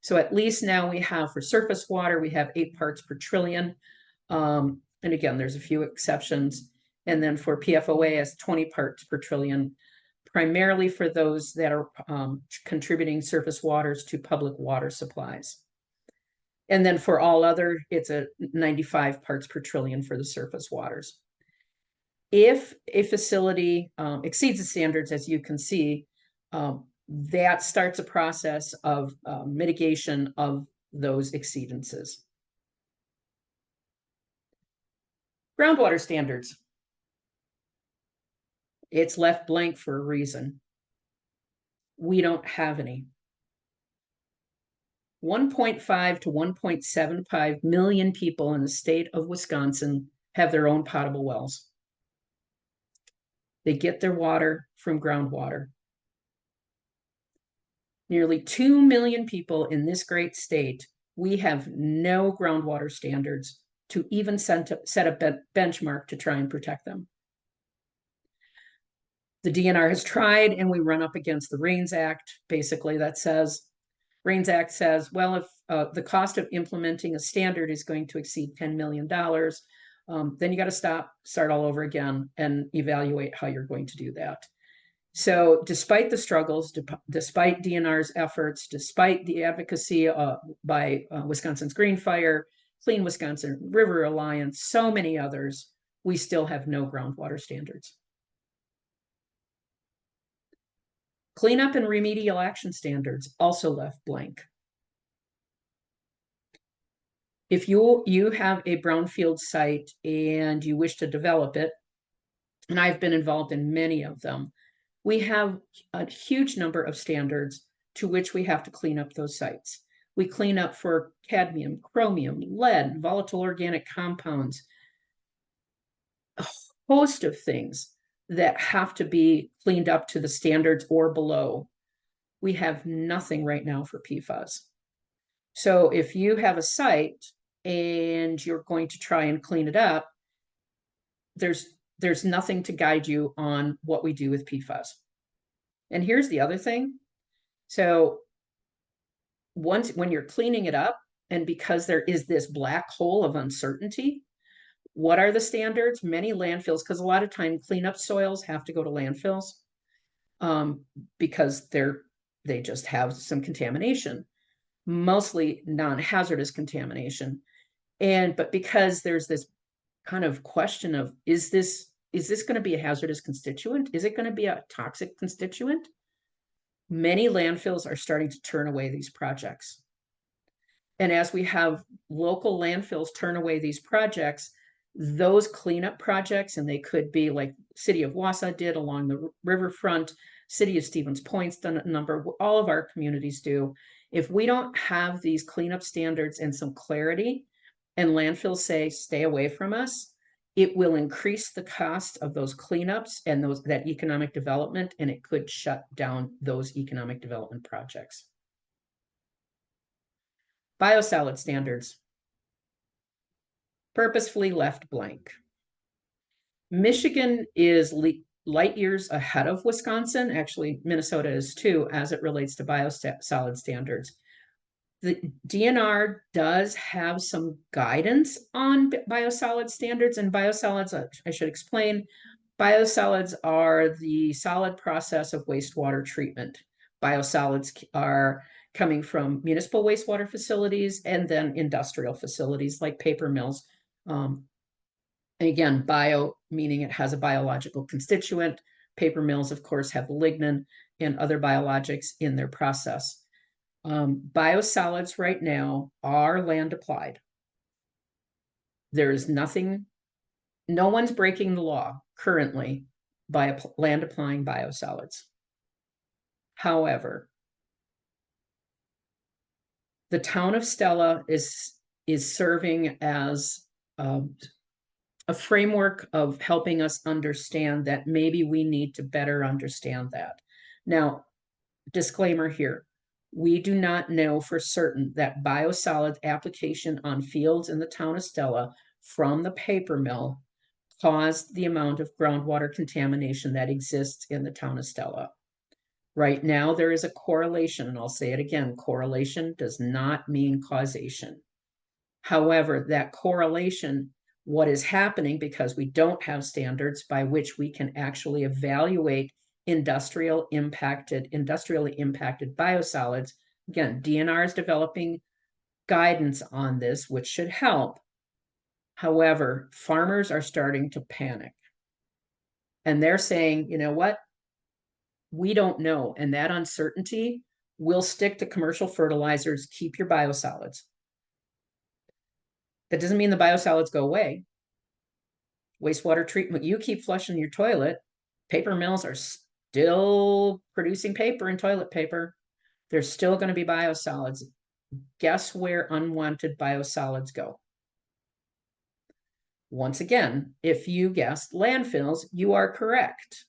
So at least now we have, for surface water, we have 8 parts per trillion. And again, there's a few exceptions. And then for PFOA, 20 parts per trillion, primarily for those that are contributing surface waters to public water supplies. And then for all other, it's a 95 parts per trillion for the surface waters. If a facility exceeds the standards, as you can see, that starts a process of mitigation of those exceedances. Groundwater standards. It's left blank for a reason. We don't have any. 1.5 to 1.75 million people in the state of Wisconsin have their own potable wells. They get their water from groundwater. Nearly 2 million people in this great state, we have no groundwater standards to even set a benchmark to try and protect them. The DNR has tried, and we run up against the RAINS Act. Basically, that says, RAINS Act says, well, if the cost of implementing a standard is going to exceed $10 million, then you got to start all over again and evaluate how you're going to do that. So despite the struggles, despite DNR's efforts, despite the advocacy by Wisconsin's Green Fire, Clean Wisconsin River Alliance, so many others, we still have no groundwater standards. Cleanup and remedial action standards also left blank. If you have a brownfield site and you wish to develop it, and I've been involved in many of them, we have a huge number of standards to which we have to clean up those sites. We clean up for cadmium, chromium, lead, volatile organic compounds, a host of things that have to be cleaned up to the standards or below. We have nothing right now for PFAS. So if you have a site and you're going to try and clean it up, there's nothing to guide you on what we do with PFAS. And here's the other thing. So when you're cleaning it up, and because there is this black hole of uncertainty, what are the standards? Many landfills, because a lot of time cleanup soils have to go to landfills because they just have some contamination, mostly non-hazardous contamination. But because there's this kind of question of, is this going to be a hazardous constituent? Is it going to be a toxic constituent? Many landfills are starting to turn away these projects. And as we have local landfills turn away these projects, those cleanup projects, and they could be like City of Wausau did along the riverfront, City of Stevens Point's done a number, all of our communities do. If we don't have these cleanup standards and some clarity, and landfills say, stay away from us, it will increase the cost of those cleanups and that economic development, and it could shut down those economic development projects. Biosolid standards, purposefully left blank. Michigan is light years ahead of Wisconsin. Actually, Minnesota is too, as it relates to biosolid standards. The DNR does have some guidance on biosolid standards, and biosolids, I should explain, biosolids are the solid process of wastewater treatment. Biosolids are coming from municipal wastewater facilities and then industrial facilities like paper mills. Again, bio meaning it has a biological constituent. Paper mills, of course, have lignin and other biologics in their process. Biosolids right now are land applied. There is nothing, no one's breaking the law currently by land applying biosolids. However, the town of Stella is serving as a framework of helping us understand that maybe we need to better understand that. Now, disclaimer here. We do not know for certain that biosolid application on fields in the town of Stella from the paper mill caused the amount of groundwater contamination that exists in the town of Stella. Right now, there is a correlation, and I'll say it again, correlation does not mean causation. However, that correlation, what is happening because we don't have standards by which we can actually evaluate industrially impacted biosolids. Again, DNR is developing guidance on this, which should help. However, farmers are starting to panic. And they're saying, you know what? We don't know. And that uncertainty will stick to commercial fertilizers. Keep your biosolids. That doesn't mean the biosolids go away. Wastewater treatment, you keep flushing your toilet. Paper mills are still producing paper and toilet paper. There's still going to be biosolids. Guess where unwanted biosolids go? Once again, if you guessed landfills, you are correct.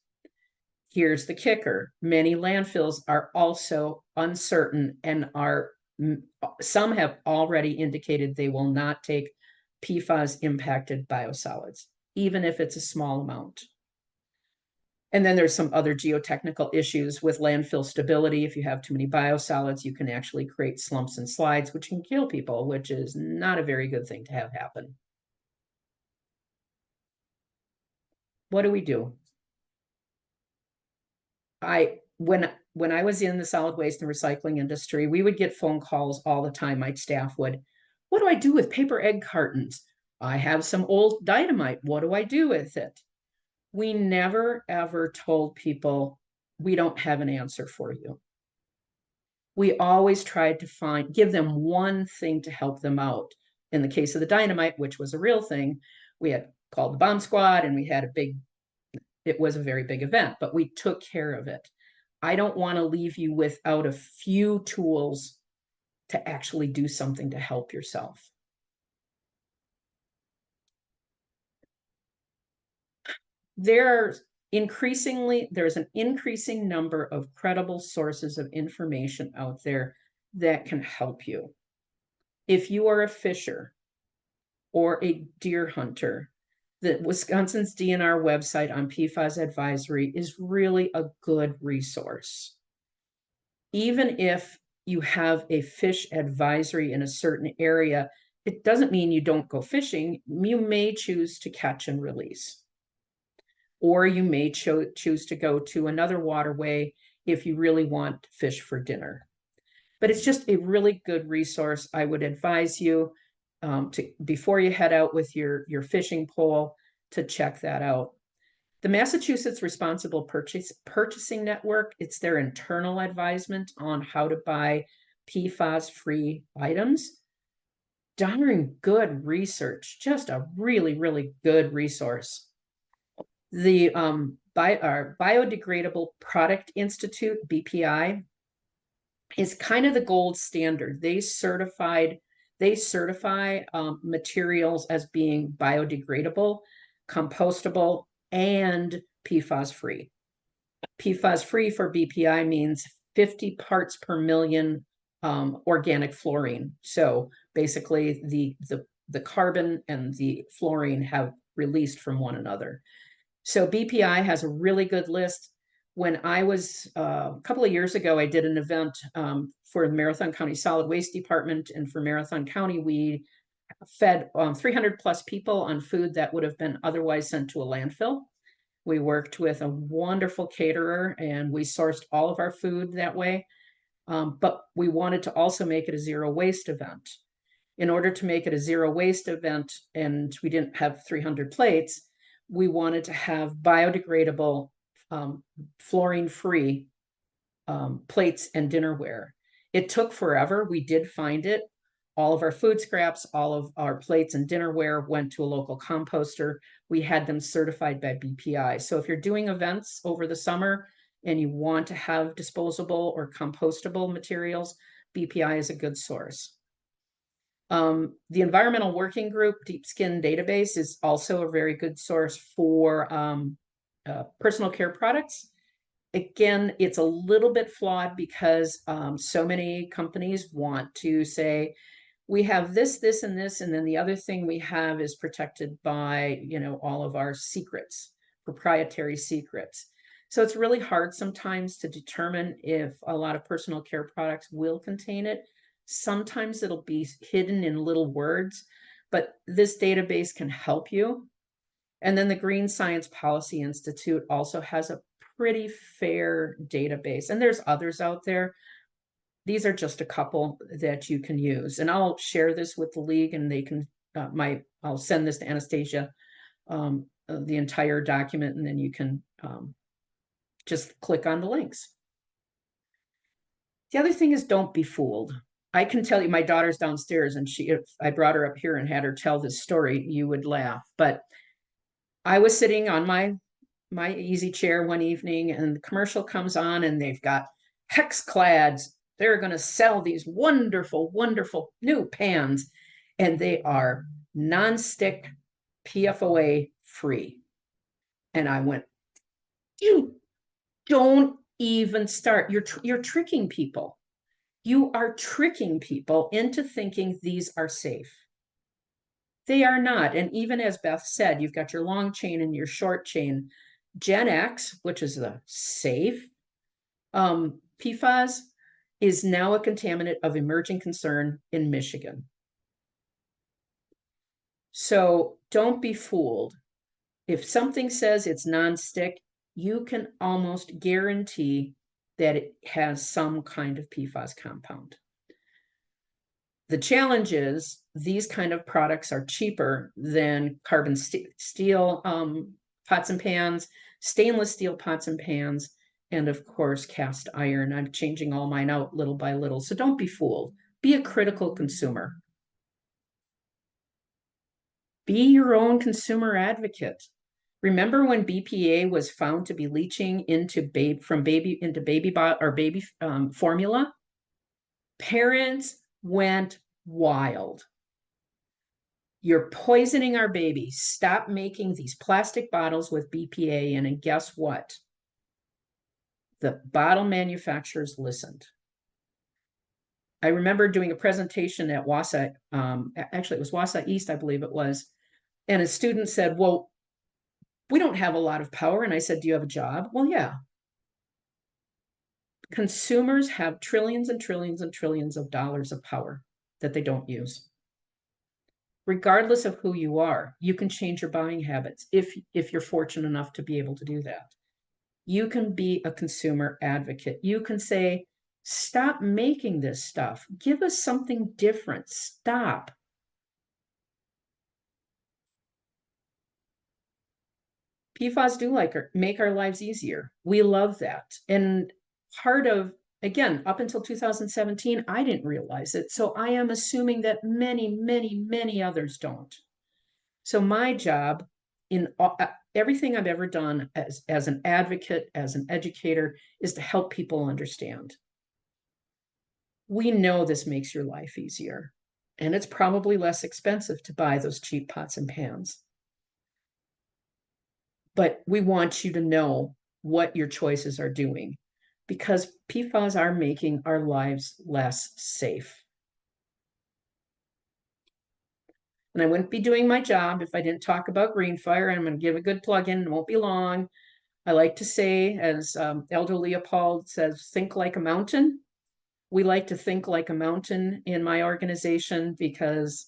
here's the kicker. Many landfills are also uncertain and some have already indicated they will not take PFAS impacted biosolids, even if it's a small amount. And then there's some other geotechnical issues with landfill stability. If you have too many biosolids, you can actually create slumps and slides, which can kill people, which is not a very good thing to have happen. What do we do? When I was in the solid waste and recycling industry, we would get phone calls all the time. My staff would, what do I do with paper egg cartons? I have some old dynamite. What do I do with it? We never ever told people we don't have an answer for you. We always tried to give them one thing to help them out. In the case of the dynamite, which was a real thing, we had called the bomb squad and we had it was a very big event, but we took care of it. I don't want to leave you without a few tools to actually do something to help yourself. There's an increasing number of credible sources of information out there that can help you. If you are a fisher or a deer hunter, the Wisconsin's DNR website on PFAS advisory is really a good resource. Even if you have a fish advisory in a certain area, it doesn't mean you don't go fishing. You may choose to catch and release. Or you may choose to go to another waterway if you really want fish for dinner. But it's just a really good resource. I would advise you before you head out with your fishing pole to check that out. The Massachusetts Responsible Purchasing Network, it's their internal advisement on how to buy PFAS-free items. Darn good research, just a really, really good resource. The Biodegradable Product Institute, BPI, is kind of the gold standard. They certify materials as being biodegradable, compostable, and PFAS free. PFAS free for BPI means 50 parts per million organic fluorine. So basically the carbon and the fluorine have released from one another. So BPI has a really good list. When I was a couple of years ago, I did an event for the Marathon County Solid Waste Department, and for Marathon County, we fed 300 plus people on food that would have been otherwise sent to a landfill. We worked with a wonderful caterer and we sourced all of our food that way. But we wanted to also make it a zero waste event. In order to make it a zero waste event, and we didn't have 300 plates, we wanted to have biodegradable, fluorine-free plates and dinnerware. It took forever. We did find it. All of our food scraps, all of our plates and dinnerware went to a local composter. We had them certified by BPI. So if you're doing events over the summer and you want to have disposable or compostable materials, BPI is a good source. The Environmental Working Group Deep Skin Database is also a very good source for personal care products. Again, it's a little bit flawed because so many companies want to say, we have this, this, and this, and then the other thing we have is protected by, all of our secrets, proprietary secrets. So it's really hard sometimes to determine if a lot of personal care products will contain it. Sometimes it'll be hidden in little words, but this database can help you. And then the Green Science Policy Institute also has a pretty fair database, and there's others out there. These are just a couple that you can use, and I'll share this with the league, and they can. I'll send this to Anastasia, the entire document, and then you can just click on the links. The other thing is, don't be fooled. I can tell you, my daughter's downstairs, and if I brought her up here and had her tell this story, you would laugh. But I was sitting on my easy chair one evening, and the commercial comes on, and they've got Hexclads. They're going to sell these wonderful, wonderful new pans, and they are nonstick, PFOA free. And I went, Don't even start. You're tricking people. You are tricking people into thinking these are safe. They are not. And even as Beth said, you've got your long chain and your short chain. Gen X, which is the safe, PFAS, is now a contaminant of emerging concern in Michigan. So don't be fooled. If something says it's nonstick, you can almost guarantee that it has some kind of PFAS compound. The challenge is these kind of products are cheaper than carbon steel pots and pans, stainless steel pots and pans, and of course, cast iron. I'm changing all mine out little by little. So don't be fooled. Be a critical consumer. Be your own consumer advocate. Remember when BPA was found to be leaching into baby formula? Parents went wild. You're poisoning our babies. Stop making these plastic bottles with BPA in, and guess what? The bottle manufacturers listened. I remember doing a presentation at Wausau, actually it was Wausau East, I believe it was, and a student said, well, we don't have a lot of power. And I said, do you have a job? Well, yeah. Consumers have trillions and trillions and trillions of dollars of power that they don't use. Regardless of who you are, you can change your buying habits if you're fortunate enough to be able to do that. You can be a consumer advocate. You can say, stop making this stuff. Give us something different. Stop. PFAS do make our lives easier. We love that. And part of, again, up until 2017, I didn't realize it. So I am assuming that many, many, many others don't. So my job in everything I've ever done as an advocate, as an educator, is to help people understand. We know this makes your life easier, and it's probably less expensive to buy those cheap pots and pans. But we want you to know what your choices are doing, because PFAS are making our lives less safe. And I wouldn't be doing my job if I didn't talk about green fire. I'm going to give a good plug in, it won't be long. I like to say, as Elder Leopold says, think like a mountain. We like to think like a mountain in my organization, because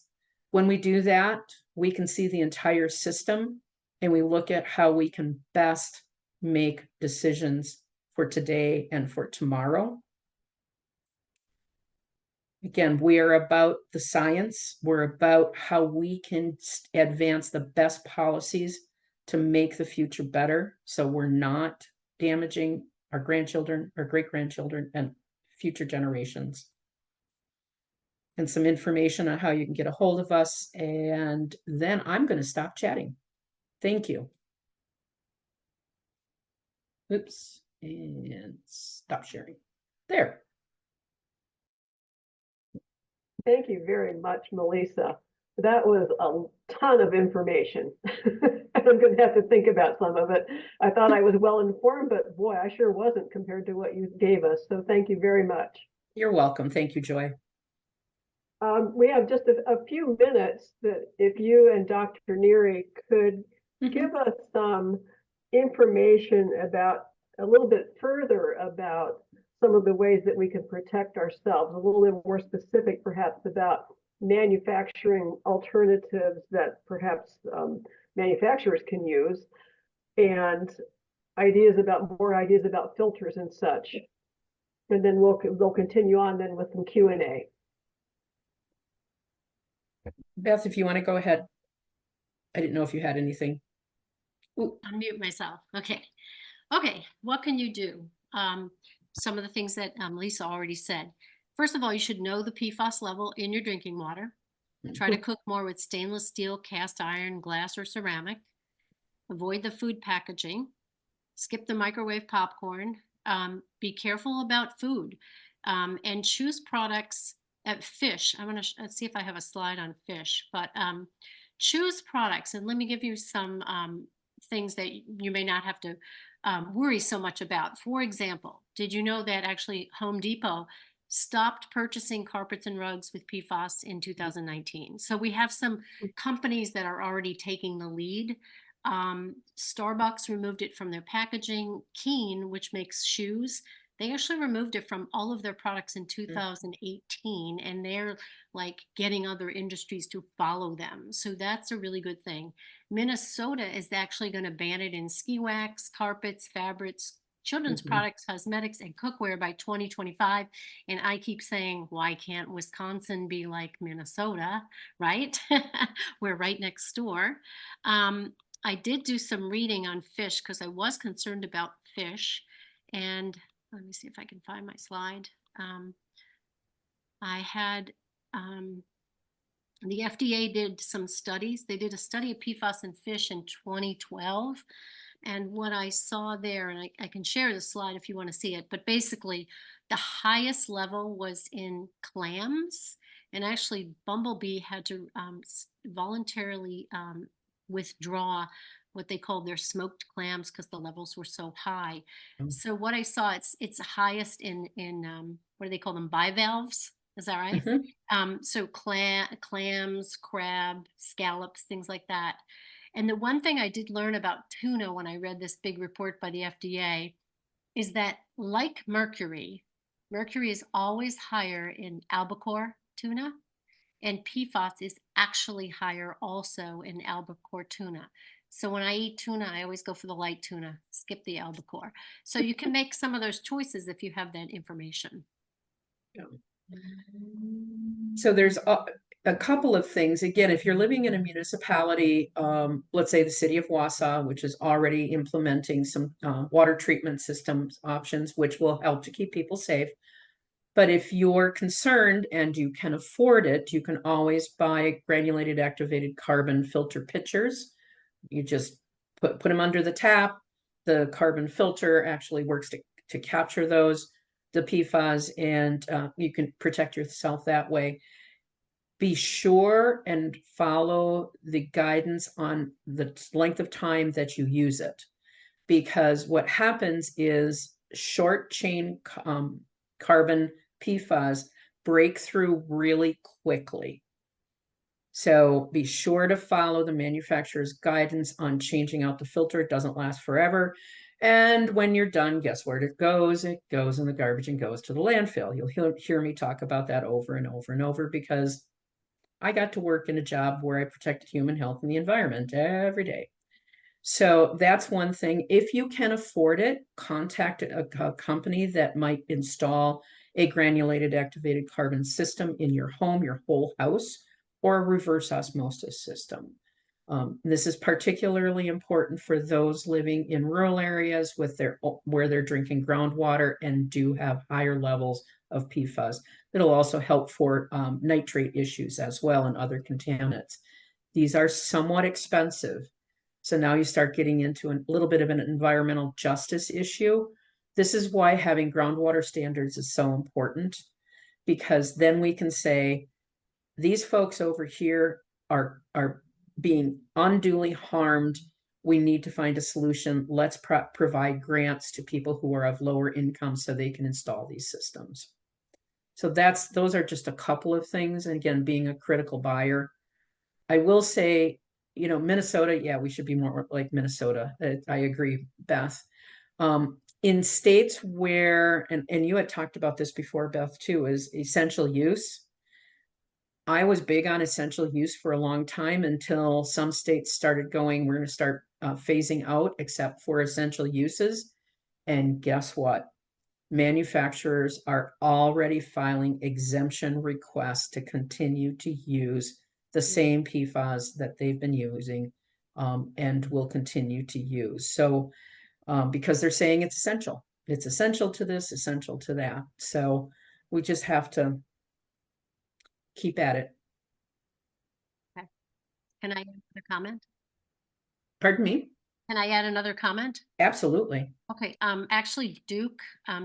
when we do that, we can see the entire system and we look at how we can best make decisions for today and for tomorrow. Again, we are about the science. We're about how we can advance the best policies to make the future better, so we're not damaging our grandchildren, our great-grandchildren, and future generations. And some information on how you can get a hold of us. And then I'm going to stop chatting. Thank you. Oops, and stop sharing. There. Thank you very much, Melissa. That was a ton of information. I'm going to have to think about some of it. I thought I was well informed, but boy, I sure wasn't compared to what you gave us. So thank you very much. You're welcome. Thank you, Joy. We have just a few minutes that if you and Dr. Neary could give us some information about a little bit further about some of the ways that we can protect ourselves, a little bit more specific perhaps about manufacturing alternatives that perhaps manufacturers can use, and more ideas about filters and such. And then we'll continue on then with some Q&A. Beth, if you want to go ahead. I didn't know if you had anything. Unmute myself. Okay. Okay. What can you do? Some of the things that Lisa already said. First of all, you should know the PFAS level in your drinking water. Try to cook more with stainless steel, cast iron, glass, or ceramic. Avoid the food packaging. Skip the microwave popcorn. Be careful about food, and choose products at fish. I'm going to see if I have a slide on fish, but choose products. And let me give you some things that you may not have to worry so much about. For example, did you know that actually Home Depot stopped purchasing carpets and rugs with PFAS in 2019? So we have some companies that are already taking the lead. Starbucks removed it from their packaging. Keen, which makes shoes, they actually removed it from all of their products in 2018, and they're like getting other industries to follow them. So that's a really good thing. Minnesota is actually going to ban it in ski wax, carpets, fabrics, children's products, cosmetics, and cookware by 2025. And I keep saying, why can't Wisconsin be like Minnesota, right? We're right next door. I did do some reading on fish because I was concerned about fish. And let me see if I can find my slide. I had the FDA did some studies. They did a study of PFAS in fish in 2012. And what I saw there, and I can share the slide if you want to see it, but basically the highest level was in clams. And actually Bumblebee had to voluntarily withdraw what they called their smoked clams because the levels were so high. So what I saw, it's highest in what do they call them, bivalves? Is that right? So clams, crab, scallops, things like that. And the one thing I did learn about tuna when I read this big report by the FDA is that, like mercury is always higher in albacore tuna, and PFAS is actually higher also in albacore tuna. So when I eat tuna, I always go for the light tuna, skip the albacore. So you can make some of those choices if you have that information. So there's a couple of things. Again, if you're living in a municipality, let's say the city of Wausau, which is already implementing some water treatment systems options, which will help to keep people safe. But if you're concerned and you can afford it, you can always buy granulated activated carbon filter pitchers. You just put them under the tap. The carbon filter actually works to capture those, the PFAS, and you can protect yourself that way. Be sure and follow the guidance on the length of time that you use it, because what happens is short chain carbon PFAS break through really quickly. So be sure to follow the manufacturer's guidance on changing out the filter. It doesn't last forever. And when you're done, guess where it goes? It goes in the garbage and goes to the landfill. You'll hear me talk about that over and over and over, because I got to work in a job where I protected human health and the environment every day. So that's one thing. If you can afford it, contact a company that might install a granulated activated carbon system in your home, your whole house, or a reverse osmosis system. This is particularly important for those living in rural areas where they're drinking groundwater and do have higher levels of PFAS. It'll also help for nitrate issues as well and other contaminants. These are somewhat expensive. So now you start getting into a little bit of an environmental justice issue. This is why having groundwater standards is so important, because then we can say, these folks over here are being unduly harmed. We need to find a solution. Let's provide grants to people who are of lower income so they can install these systems. So those are just a couple of things. And again, being a critical buyer, I will say, Minnesota, yeah, we should be more like Minnesota. I agree, Beth. In states where, and you had talked about this before, Beth, too, is essential use. I was big on essential use for a long time until some states started going, we're going to start phasing out except for essential uses. And guess what? Manufacturers are already filing exemption requests to continue to use the same PFAS that they've been using and will continue to use. So because they're saying it's essential. It's essential to this, essential to that. So we just have to keep at it. Okay. Can I add another comment? Pardon me? Can I add another comment? Absolutely. Okay. Actually, Duke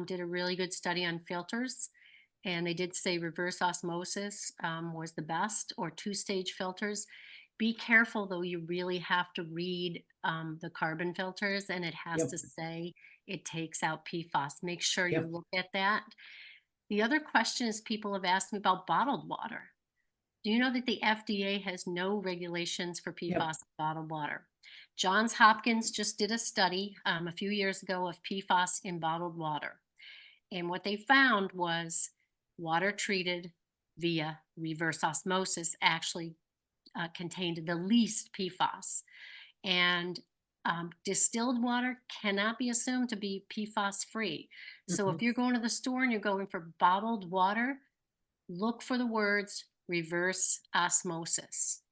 did a really good study on filters, and they did say reverse osmosis was the best, or two-stage filters. Be careful though, you really have to read the carbon filters, and it has Yep. to say it takes out PFAS. Make sure you Yep. look at that. The other question is people have asked me about bottled water. Do you know that the FDA has no regulations for PFAS Yep. in bottled water? Johns Hopkins just did a study a few years ago of PFAS in bottled water. And what they found was water treated via reverse osmosis actually contained the least PFAS. And distilled water cannot be assumed to be PFAS free. So if you're going to the store and you're going for bottled water, look for the words reverse osmosis.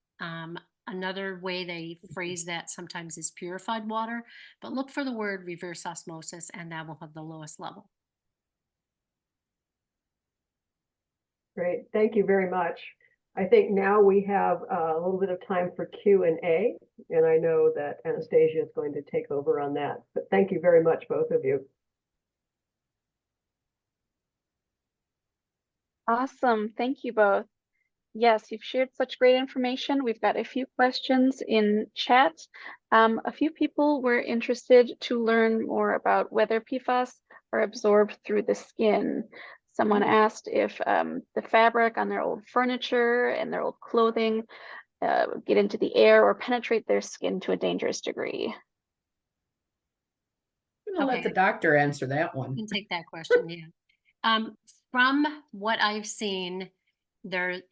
Another way they phrase that sometimes is purified water, but look for the word reverse osmosis and that will have the lowest level. Great, thank you very much. I think now we have a little bit of time for Q&A, and I know that Anastasia is going to take over on that. But thank you very much, both of you. Awesome. Thank you both. Yes, you've shared such great information. We've got a few questions in chat. A few people were interested to learn more about whether PFAS are absorbed through the skin. Someone asked if the fabric on their old furniture and their old clothing get into the air or penetrate their skin to a dangerous degree. I'm gonna let the doctor answer that one. I can take that question, yeah. From what I've seen, their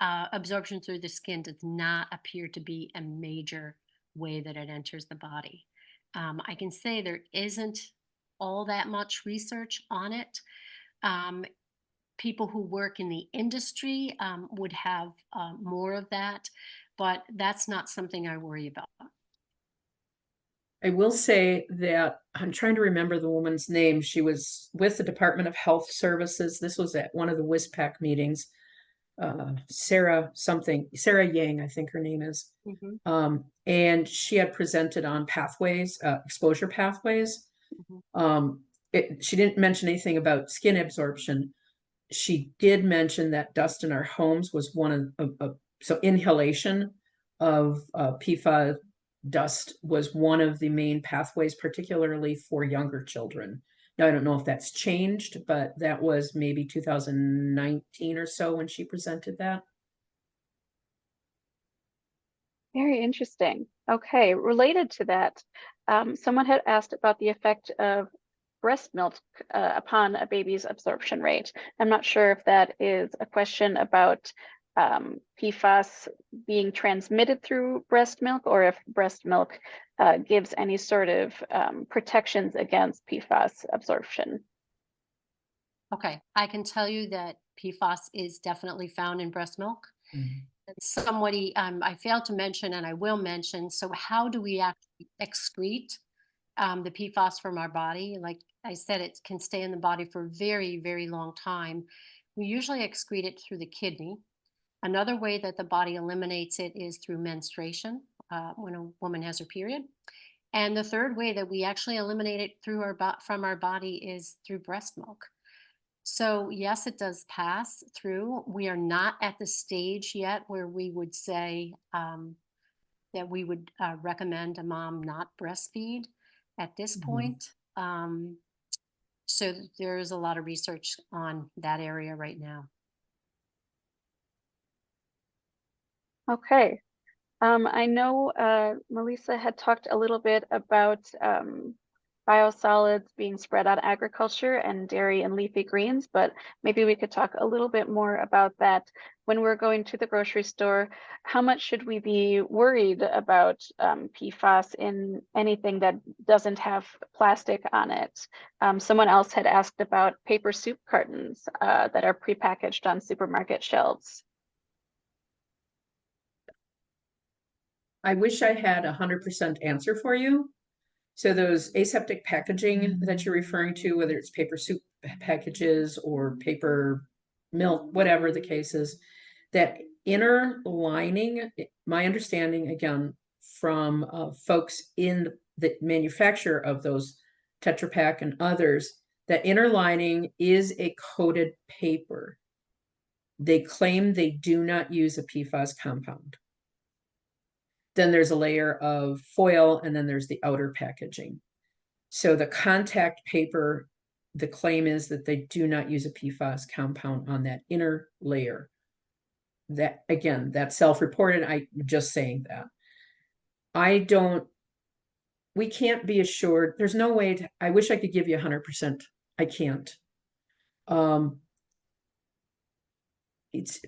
absorption through the skin does not appear to be a major way that it enters the body. I can say there isn't all that much research on it. People who work in the industry would have more of that, but that's not something I worry about. I will say that I'm trying to remember the woman's name. She was with the Department of Health Services. This was at one of the WISPAC meetings. Sarah Yang, I think her name is. And she had presented on pathways, exposure pathways. She didn't mention anything about skin absorption. She did mention that dust in our homes was one of so inhalation of PFAS dust was one of the main pathways, particularly for younger children. Now, I don't know if that's changed, but that was maybe 2019 or so when she presented that. Very interesting. Okay, related to that, someone had asked about the effect of breast milk upon a baby's absorption rate. I'm not sure if that is a question about PFAS being transmitted through breast milk or if breast milk gives any sort of protections against PFAS absorption. Okay, I can tell you that PFAS is definitely found in breast milk. And somebody, I failed to mention, and I will mention, so how do we actually excrete the PFAS from our body? Like I said, it can stay in the body for a very, very long time. We usually excrete it through the kidney. Another way that the body eliminates it is through menstruation, when a woman has her period. And the third way that we actually eliminate it through from our body is through breast milk. So yes, it does pass through. We are not at the stage yet where we would say that we would recommend a mom not breastfeed at this point. So there's a lot of research on that area right now. Okay. I know Melissa had talked a little bit about biosolids being spread on agriculture and dairy and leafy greens, but maybe we could talk a little bit more about that. When we're going to the grocery store, how much should we be worried about PFAS in anything that doesn't have plastic on it? Someone else had asked about paper soup cartons that are prepackaged on supermarket shelves. I wish I had 100% answer for you. So those aseptic packaging that you're referring to, whether it's paper soup packages or paper milk, whatever the case is, that inner lining, my understanding again from folks in the manufacture of those Tetra Pak and others, that inner lining is a coated paper. They claim they do not use a PFAS compound. then there's a layer of foil, and then there's the outer packaging. So the contact paper, the claim is that they do not use a PFAS compound on that inner layer. That, again, that's self-reported. I'm just saying that. We can't be assured. There's no way to, I wish I could give you 100%. I can't. It's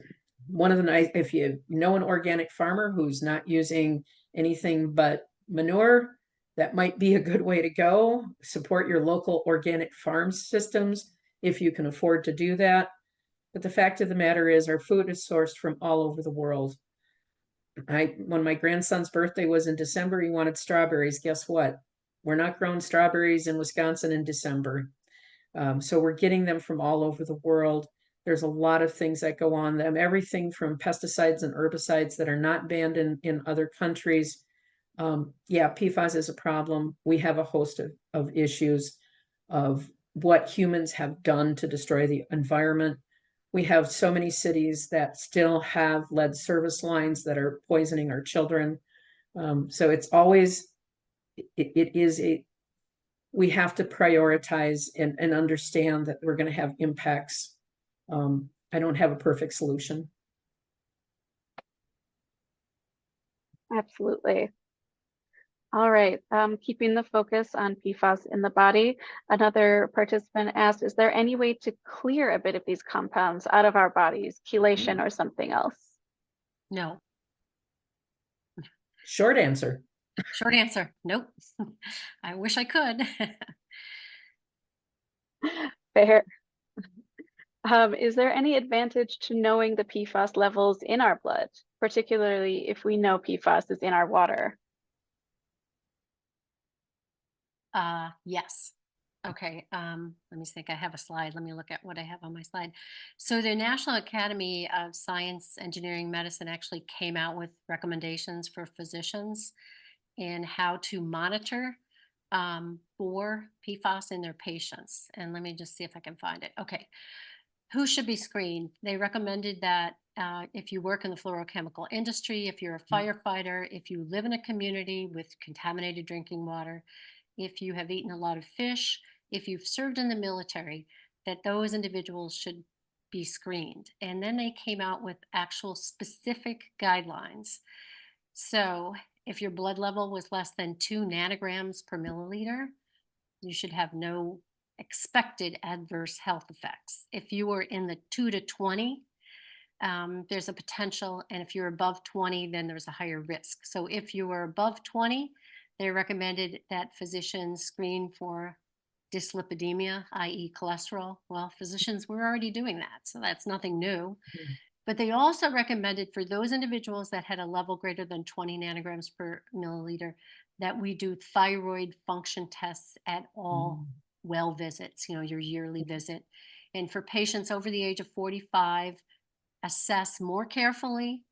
one of the nice, if you know an organic farmer who's not using anything but manure, that might be a good way to go. Support your local organic farm systems if you can afford to do that. But the fact of the matter is our food is sourced from all over the world. When my grandson's birthday was in December, he wanted strawberries. Guess what? We're not growing strawberries in Wisconsin in December. So we're getting them from all over the world. There's a lot of things that go on them, everything from pesticides and herbicides that are not banned in other countries. Yeah, PFAS is a problem. We have a host of issues of what humans have done to destroy the environment. We have so many cities that still have lead service lines that are poisoning our children. So it's always, we have to prioritize and understand that we're going to have impacts. I don't have a perfect solution. Absolutely. All right, keeping the focus on PFAS in the body, another participant asked, is there any way to clear a bit of these compounds out of our bodies, chelation or something else? No. Short answer. Short answer, nope. I wish I could. Fair. Is there any advantage to knowing the PFAS levels in our blood, particularly if we know PFAS is in our water? Yes. Okay, let me think. I have a slide. Let me look at what I have on my slide. So the National Academy of Science, Engineering, Medicine actually came out with recommendations for physicians in how to monitor for PFAS in their patients. And let me just see if I can find it. Okay, who should be screened? They recommended that if you work in the fluorochemical industry, if you're a firefighter, if you live in a community with contaminated drinking water, if you have eaten a lot of fish, if you've served in the military, that those individuals should be screened. And then they came out with actual specific guidelines. So if your blood level was less than 2 nanograms per milliliter, you should have no expected adverse health effects. If you were in the 2 to 20, there's a potential, and if you're above 20, then there's a higher risk. So if you were above 20, they recommended that physicians screen for dyslipidemia, i.e. cholesterol. Well, physicians were already doing that, so that's nothing new. But they also recommended for those individuals that had a level greater than 20 nanograms per milliliter that we do thyroid function tests at all well visits, your yearly visit. And for patients over the age of 45, assess more carefully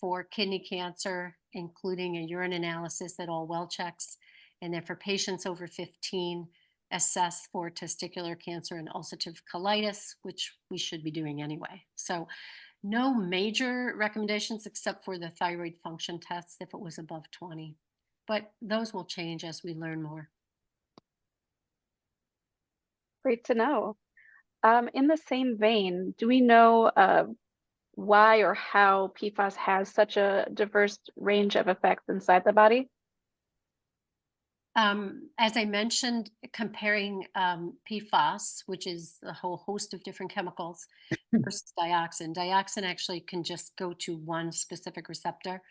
for kidney cancer, including a urine analysis at all well checks. And then for patients over 15, assess for testicular cancer and ulcerative colitis, which we should be doing anyway. So no major recommendations except for the thyroid function tests if it was above 20. But those will change as we learn more. Great to know. In the same vein, do we know why or how PFAS has such a diverse range of effects inside the body? As I mentioned, comparing PFAS, which is a whole host of different chemicals, versus dioxin. Dioxin actually can just go to one specific receptor.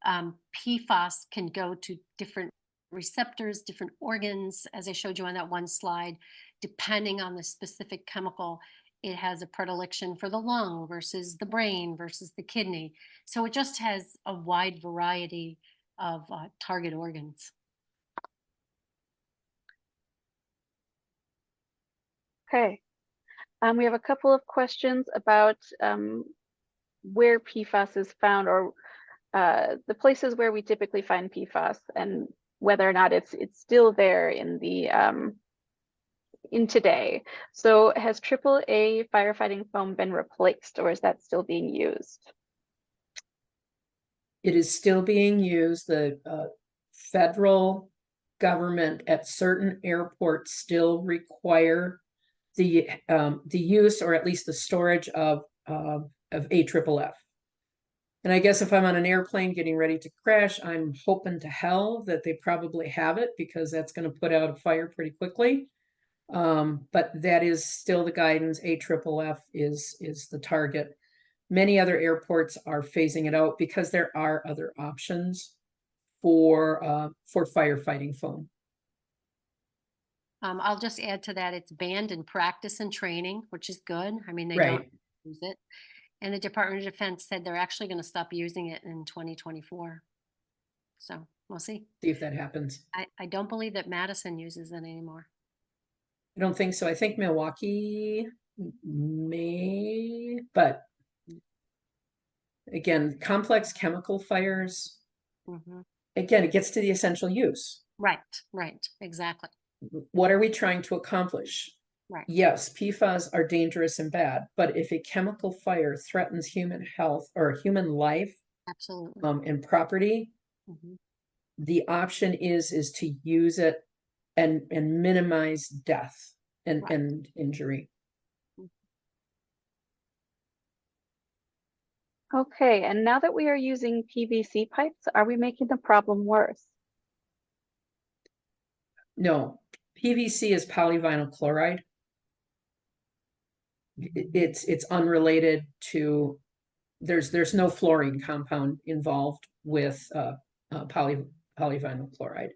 PFAS can go to different receptors, different organs, as I showed you on that one slide. Depending on the specific chemical, it has a predilection for the lung versus the brain versus the kidney. So it just has a wide variety of target organs. Okay. We have a couple of questions about where PFAS is found, or the places where we typically find PFAS, and whether or not it's still there in the in today. So has AAA firefighting foam been replaced, or is that still being used? It is still being used. The federal government at certain airports still require the use, or at least the storage of AFFF. And I guess if I'm on an airplane getting ready to crash, I'm hoping to hell that they probably have it, because that's going to put out a fire pretty quickly. But that is still the guidance. AFFF is the target. Many other airports are phasing it out because there are other options for firefighting foam. I'll just add to that, it's banned in practice and training, which is good. I mean, they Right. don't use it. And the Department of Defense said they're actually going to stop using it in 2024. So we'll see. See if that happens. I don't believe that Madison uses it anymore. I don't think so. I think Milwaukee may, but again, complex chemical fires, Mhm. again, it gets to the essential use. Right, exactly. What are we trying to accomplish? Right. Yes, PFAS are dangerous and bad, but if a chemical fire threatens human health or human life, Absolutely. and property, Mhm. the option is to use it and minimize death and, Right. and injury. Okay, and now that we are using PVC pipes, are we making the problem worse? No, PVC is polyvinyl chloride. It's unrelated to, there's no fluorine compound involved with polyvinyl chloride.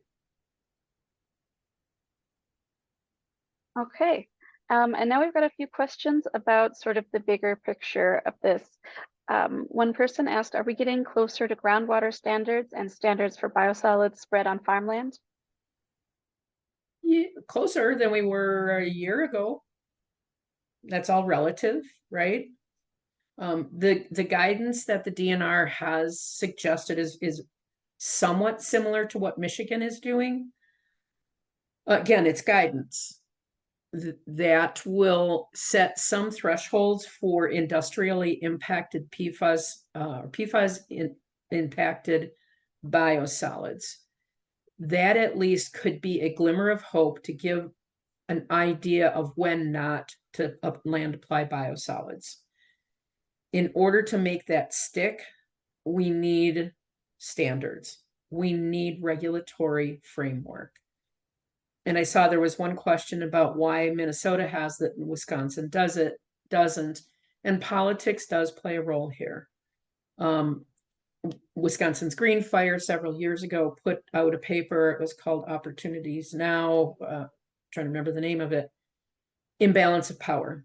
Okay, and now we've got a few questions about sort of the bigger picture of this. One person asked, are we getting closer to groundwater standards and standards for biosolids spread on farmland? Yeah, closer than we were a year ago. That's all relative, right? The guidance that the DNR has suggested is somewhat similar to what Michigan is doing. Again, it's guidance that will set some thresholds for industrially impacted PFAS, impacted biosolids. That at least could be a glimmer of hope to give an idea of when not to land apply biosolids. In order to make that stick, we need standards. We need regulatory framework. And I saw there was one question about why Minnesota has it and Wisconsin doesn't. And politics does play a role here. Wisconsin's Green Fire several years ago put out a paper. It was called Opportunities Now. Trying to remember the name of it. Imbalance of power.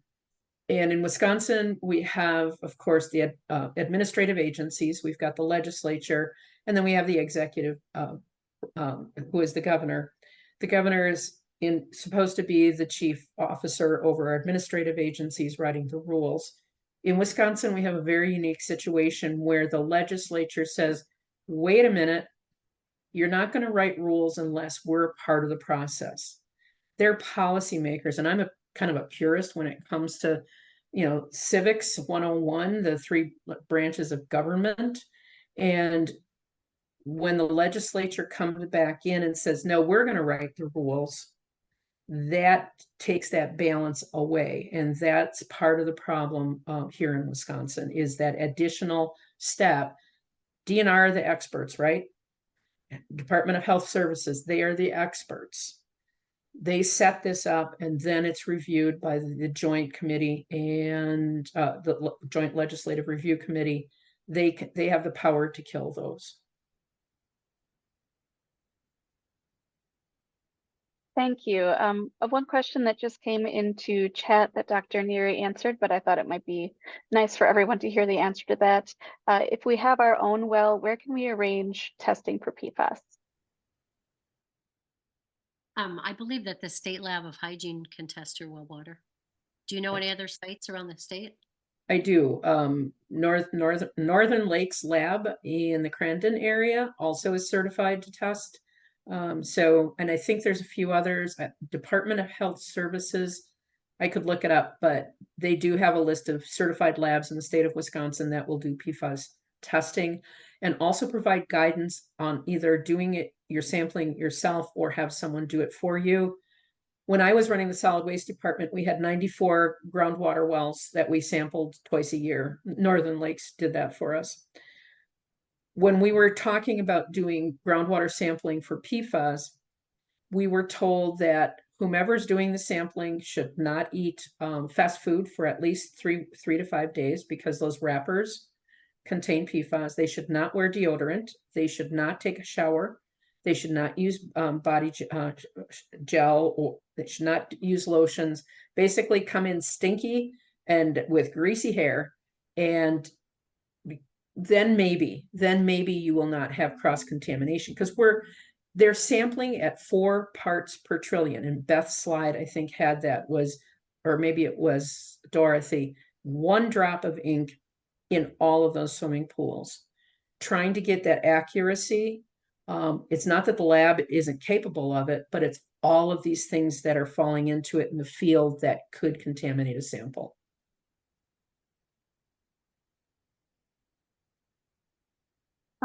And in Wisconsin, we have, of course, the administrative agencies. We've got the legislature, and then we have the executive, who is the governor. The governor is supposed to be the chief officer over administrative agencies writing the rules. In Wisconsin, we have a very unique situation where the legislature says, wait a minute, you're not going to write rules unless we're part of the process. They're policymakers, and I'm a kind of a purist when it comes to, civics 101, the three branches of government. And when the legislature comes back in and says, no, we're going to write the rules, that takes that balance away. And that's part of the problem here in Wisconsin, is that additional step. DNR are the experts, right? Department of Health Services, they are the experts. They set this up, and then it's reviewed by the Joint Committee and the Joint Legislative Review Committee. They have the power to kill those. Thank you. One question that just came into chat that Dr. Neary answered, but I thought it might be nice for everyone to hear the answer to that. If we have our own well, where can we arrange testing for PFAS? I believe that the State Lab of Hygiene can test your well water. Do you know any other sites around the state? I do. Northern Lakes Lab in the Crandon area also is certified to test. And I think there's a few others. Department of Health Services, I could look it up, but they do have a list of certified labs in the state of Wisconsin that will do PFAS testing. and also provide guidance on either doing it, your sampling yourself, or have someone do it for you. When I was running the solid waste department, we had 94 groundwater wells that we sampled twice a year. Northern Lakes did that for us. When we were talking about doing groundwater sampling for PFAS, we were told that whomever's doing the sampling should not eat fast food for at least three to 5 days, because those wrappers contain PFAS. They should not wear deodorant. They should not take a shower. They should not use body gel, or they should not use lotions. Basically come in stinky and with greasy hair, and then maybe you will not have cross-contamination, because they're sampling at 4 parts per trillion. And Beth's slide, I think, had that, was, or maybe it was Dorothy, 1 drop of ink in all of those swimming pools. Trying to get that accuracy, it's not that the lab isn't capable of it, but it's all of these things that are falling into it in the field that could contaminate a sample.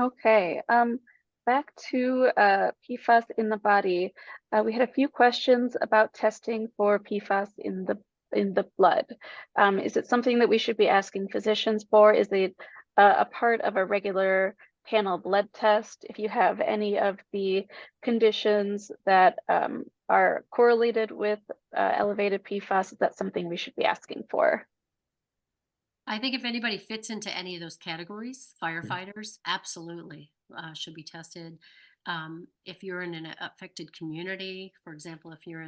Okay, back to PFAS in the body. We had a few questions about testing for PFAS in the blood. Is it something that we should be asking physicians for? Is it a part of a regular panel blood test? If you have any of the conditions that are correlated with elevated PFAS, is that something we should be asking for? I think if anybody fits into any of those categories, firefighters absolutely should be tested. If you're in an affected community, for example, if you're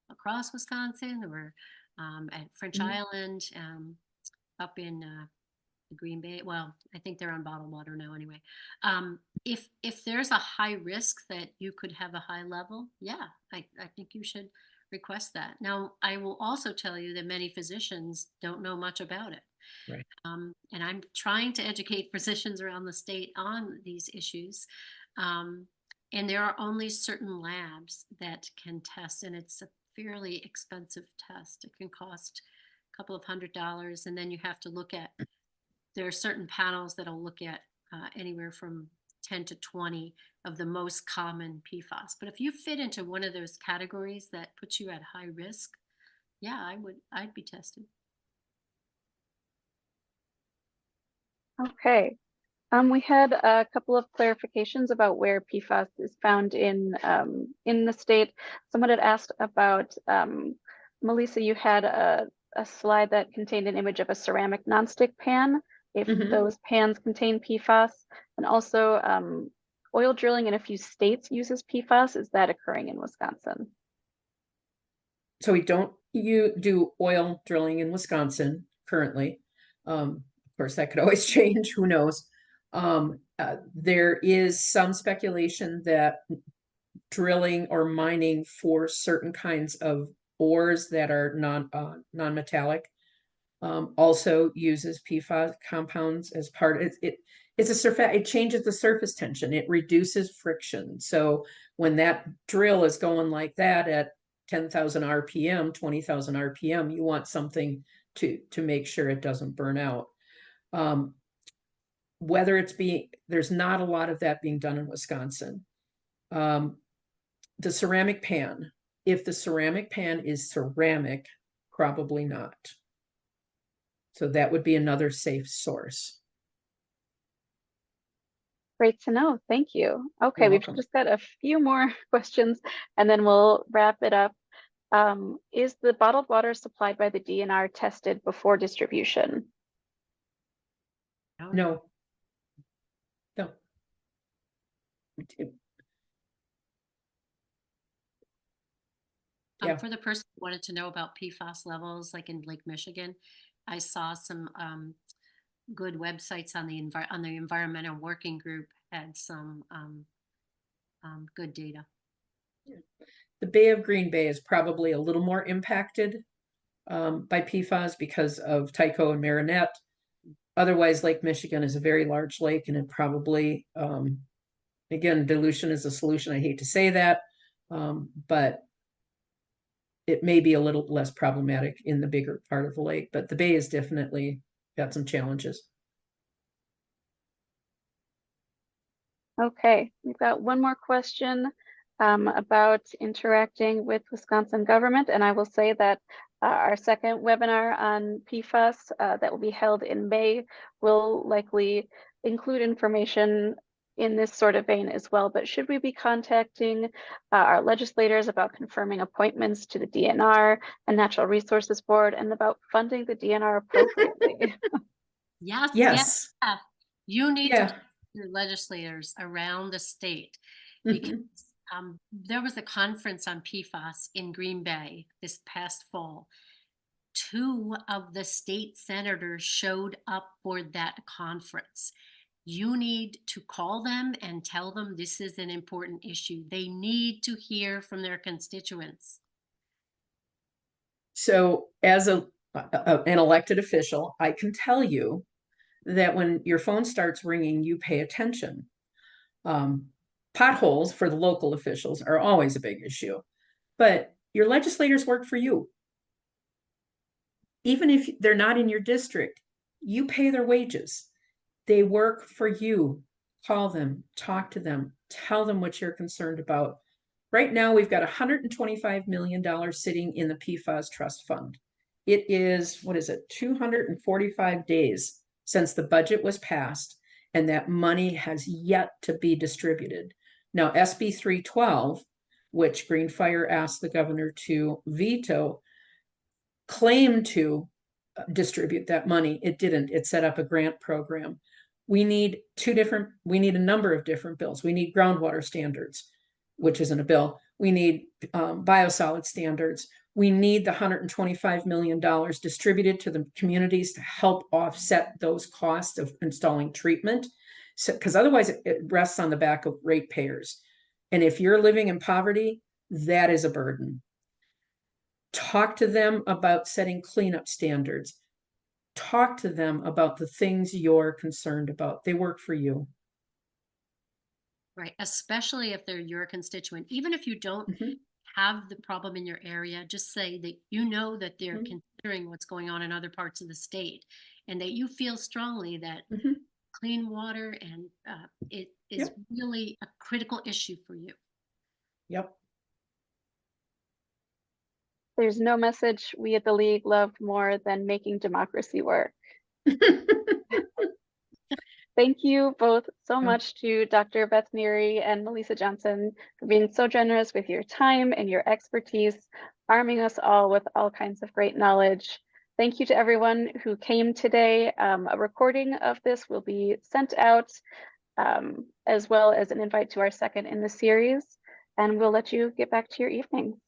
across Wisconsin, or at French Island, up in the Green Bay, well, I think they're on bottled water now anyway. If there's a high risk that you could have a high level, yeah, I think you should request that. Now, I will also tell you that many physicians don't know much about it. Right. And I'm trying to educate physicians around the state on these issues. And there are only certain labs that can test, and it's a fairly expensive test. It can cost a couple of $100s, and then you have to look at, there are certain panels that'll look at anywhere from 10 to 20 of the most common PFAS. But if you fit into one of those categories that puts you at high risk, yeah, I'd be tested. Okay. We had a couple of clarifications about where PFAS is found in the state. Someone had asked about, Melissa, you had a slide that contained an image of a ceramic nonstick pan, if those pans contain PFAS, and also oil drilling in a few states uses PFAS. Is that occurring in Wisconsin? So we don't do oil drilling in Wisconsin currently. Of course, that could always change, who knows? There is some speculation that drilling or mining for certain kinds of ores that are non-metallic also uses PFAS compounds as part of it. It changes the surface tension. It reduces friction. So when that drill is going like that at 10,000 RPM, 20,000 RPM, you want something to make sure it doesn't burn out. Whether it's there's not a lot of that being done in Wisconsin. The ceramic pan, if the ceramic pan is ceramic, probably not. So that would be another safe source. Great to know. Thank you. Okay, You're we've welcome. just got a few more questions and then we'll wrap it up. Is the bottled water supplied by the DNR tested before distribution? No. Yeah. For the person who wanted to know about PFAS levels, like in Lake Michigan, I saw some good websites on the Environmental Working Group had some good data. The Bay of Green Bay is probably a little more impacted by PFAS because of Tyco and Marinette. Otherwise, Lake Michigan is a very large lake, and it probably, again, dilution is a solution. I hate to say that, but it may be a little less problematic in the bigger part of the lake. But the Bay has definitely got some challenges. Okay, we've got one more question about interacting with Wisconsin government, and I will say that our second webinar on PFAS that will be held in May will likely include information in this sort of vein as well. But should we be contacting our legislators about confirming appointments to the DNR and Natural Resources Board and about funding the DNR appropriately? Yes, Yes. yes. You need to Yeah. talk to your legislators around the state Mhm. because there was a conference on PFAS in Green Bay this past fall. 2 of the state senators showed up for that conference. You need to call them and tell them this is an important issue. They need to hear from their constituents. So as an elected official, I can tell you that when your phone starts ringing, you pay attention. Potholes for the local officials are always a big issue, but your legislators work for you. Even if they're not in your district, you pay their wages. They work for you. Call them, talk to them, tell them what you're concerned about. Right now, we've got $125 million sitting in the PFAS trust fund. It is, what is it, 245 days since the budget was passed, and that money has yet to be distributed. Now, SB 312, which Green Fire asked the governor to veto, claimed to distribute that money. It didn't. It set up a grant program. We need a number of different bills. We need groundwater standards, which isn't a bill. We need biosolid standards. We need the $125 million distributed to the communities to help offset those costs of installing treatment. So, because otherwise it rests on the back of ratepayers. And if you're living in poverty, that is a burden. Talk to them about setting cleanup standards. Talk to them about the things you're concerned about. They work for you. Right, especially if they're your constituent. Even if you don't Mhm. have the problem in your area, just say that you know that they're Mhm. considering what's going on in other parts of the state and that you feel strongly that Mhm. clean water and it is Yep. really a critical issue for you. Yep. There's no message we at the League loved more than making democracy work. Thank you both so much to Dr. Beth Neary and Melissa Johnson for being so generous with your time and your expertise, arming us all with all kinds of great knowledge. Thank you to everyone who came today. A recording of this will be sent out, as well as an invite to our second in the series, and we'll let you get back to your evenings.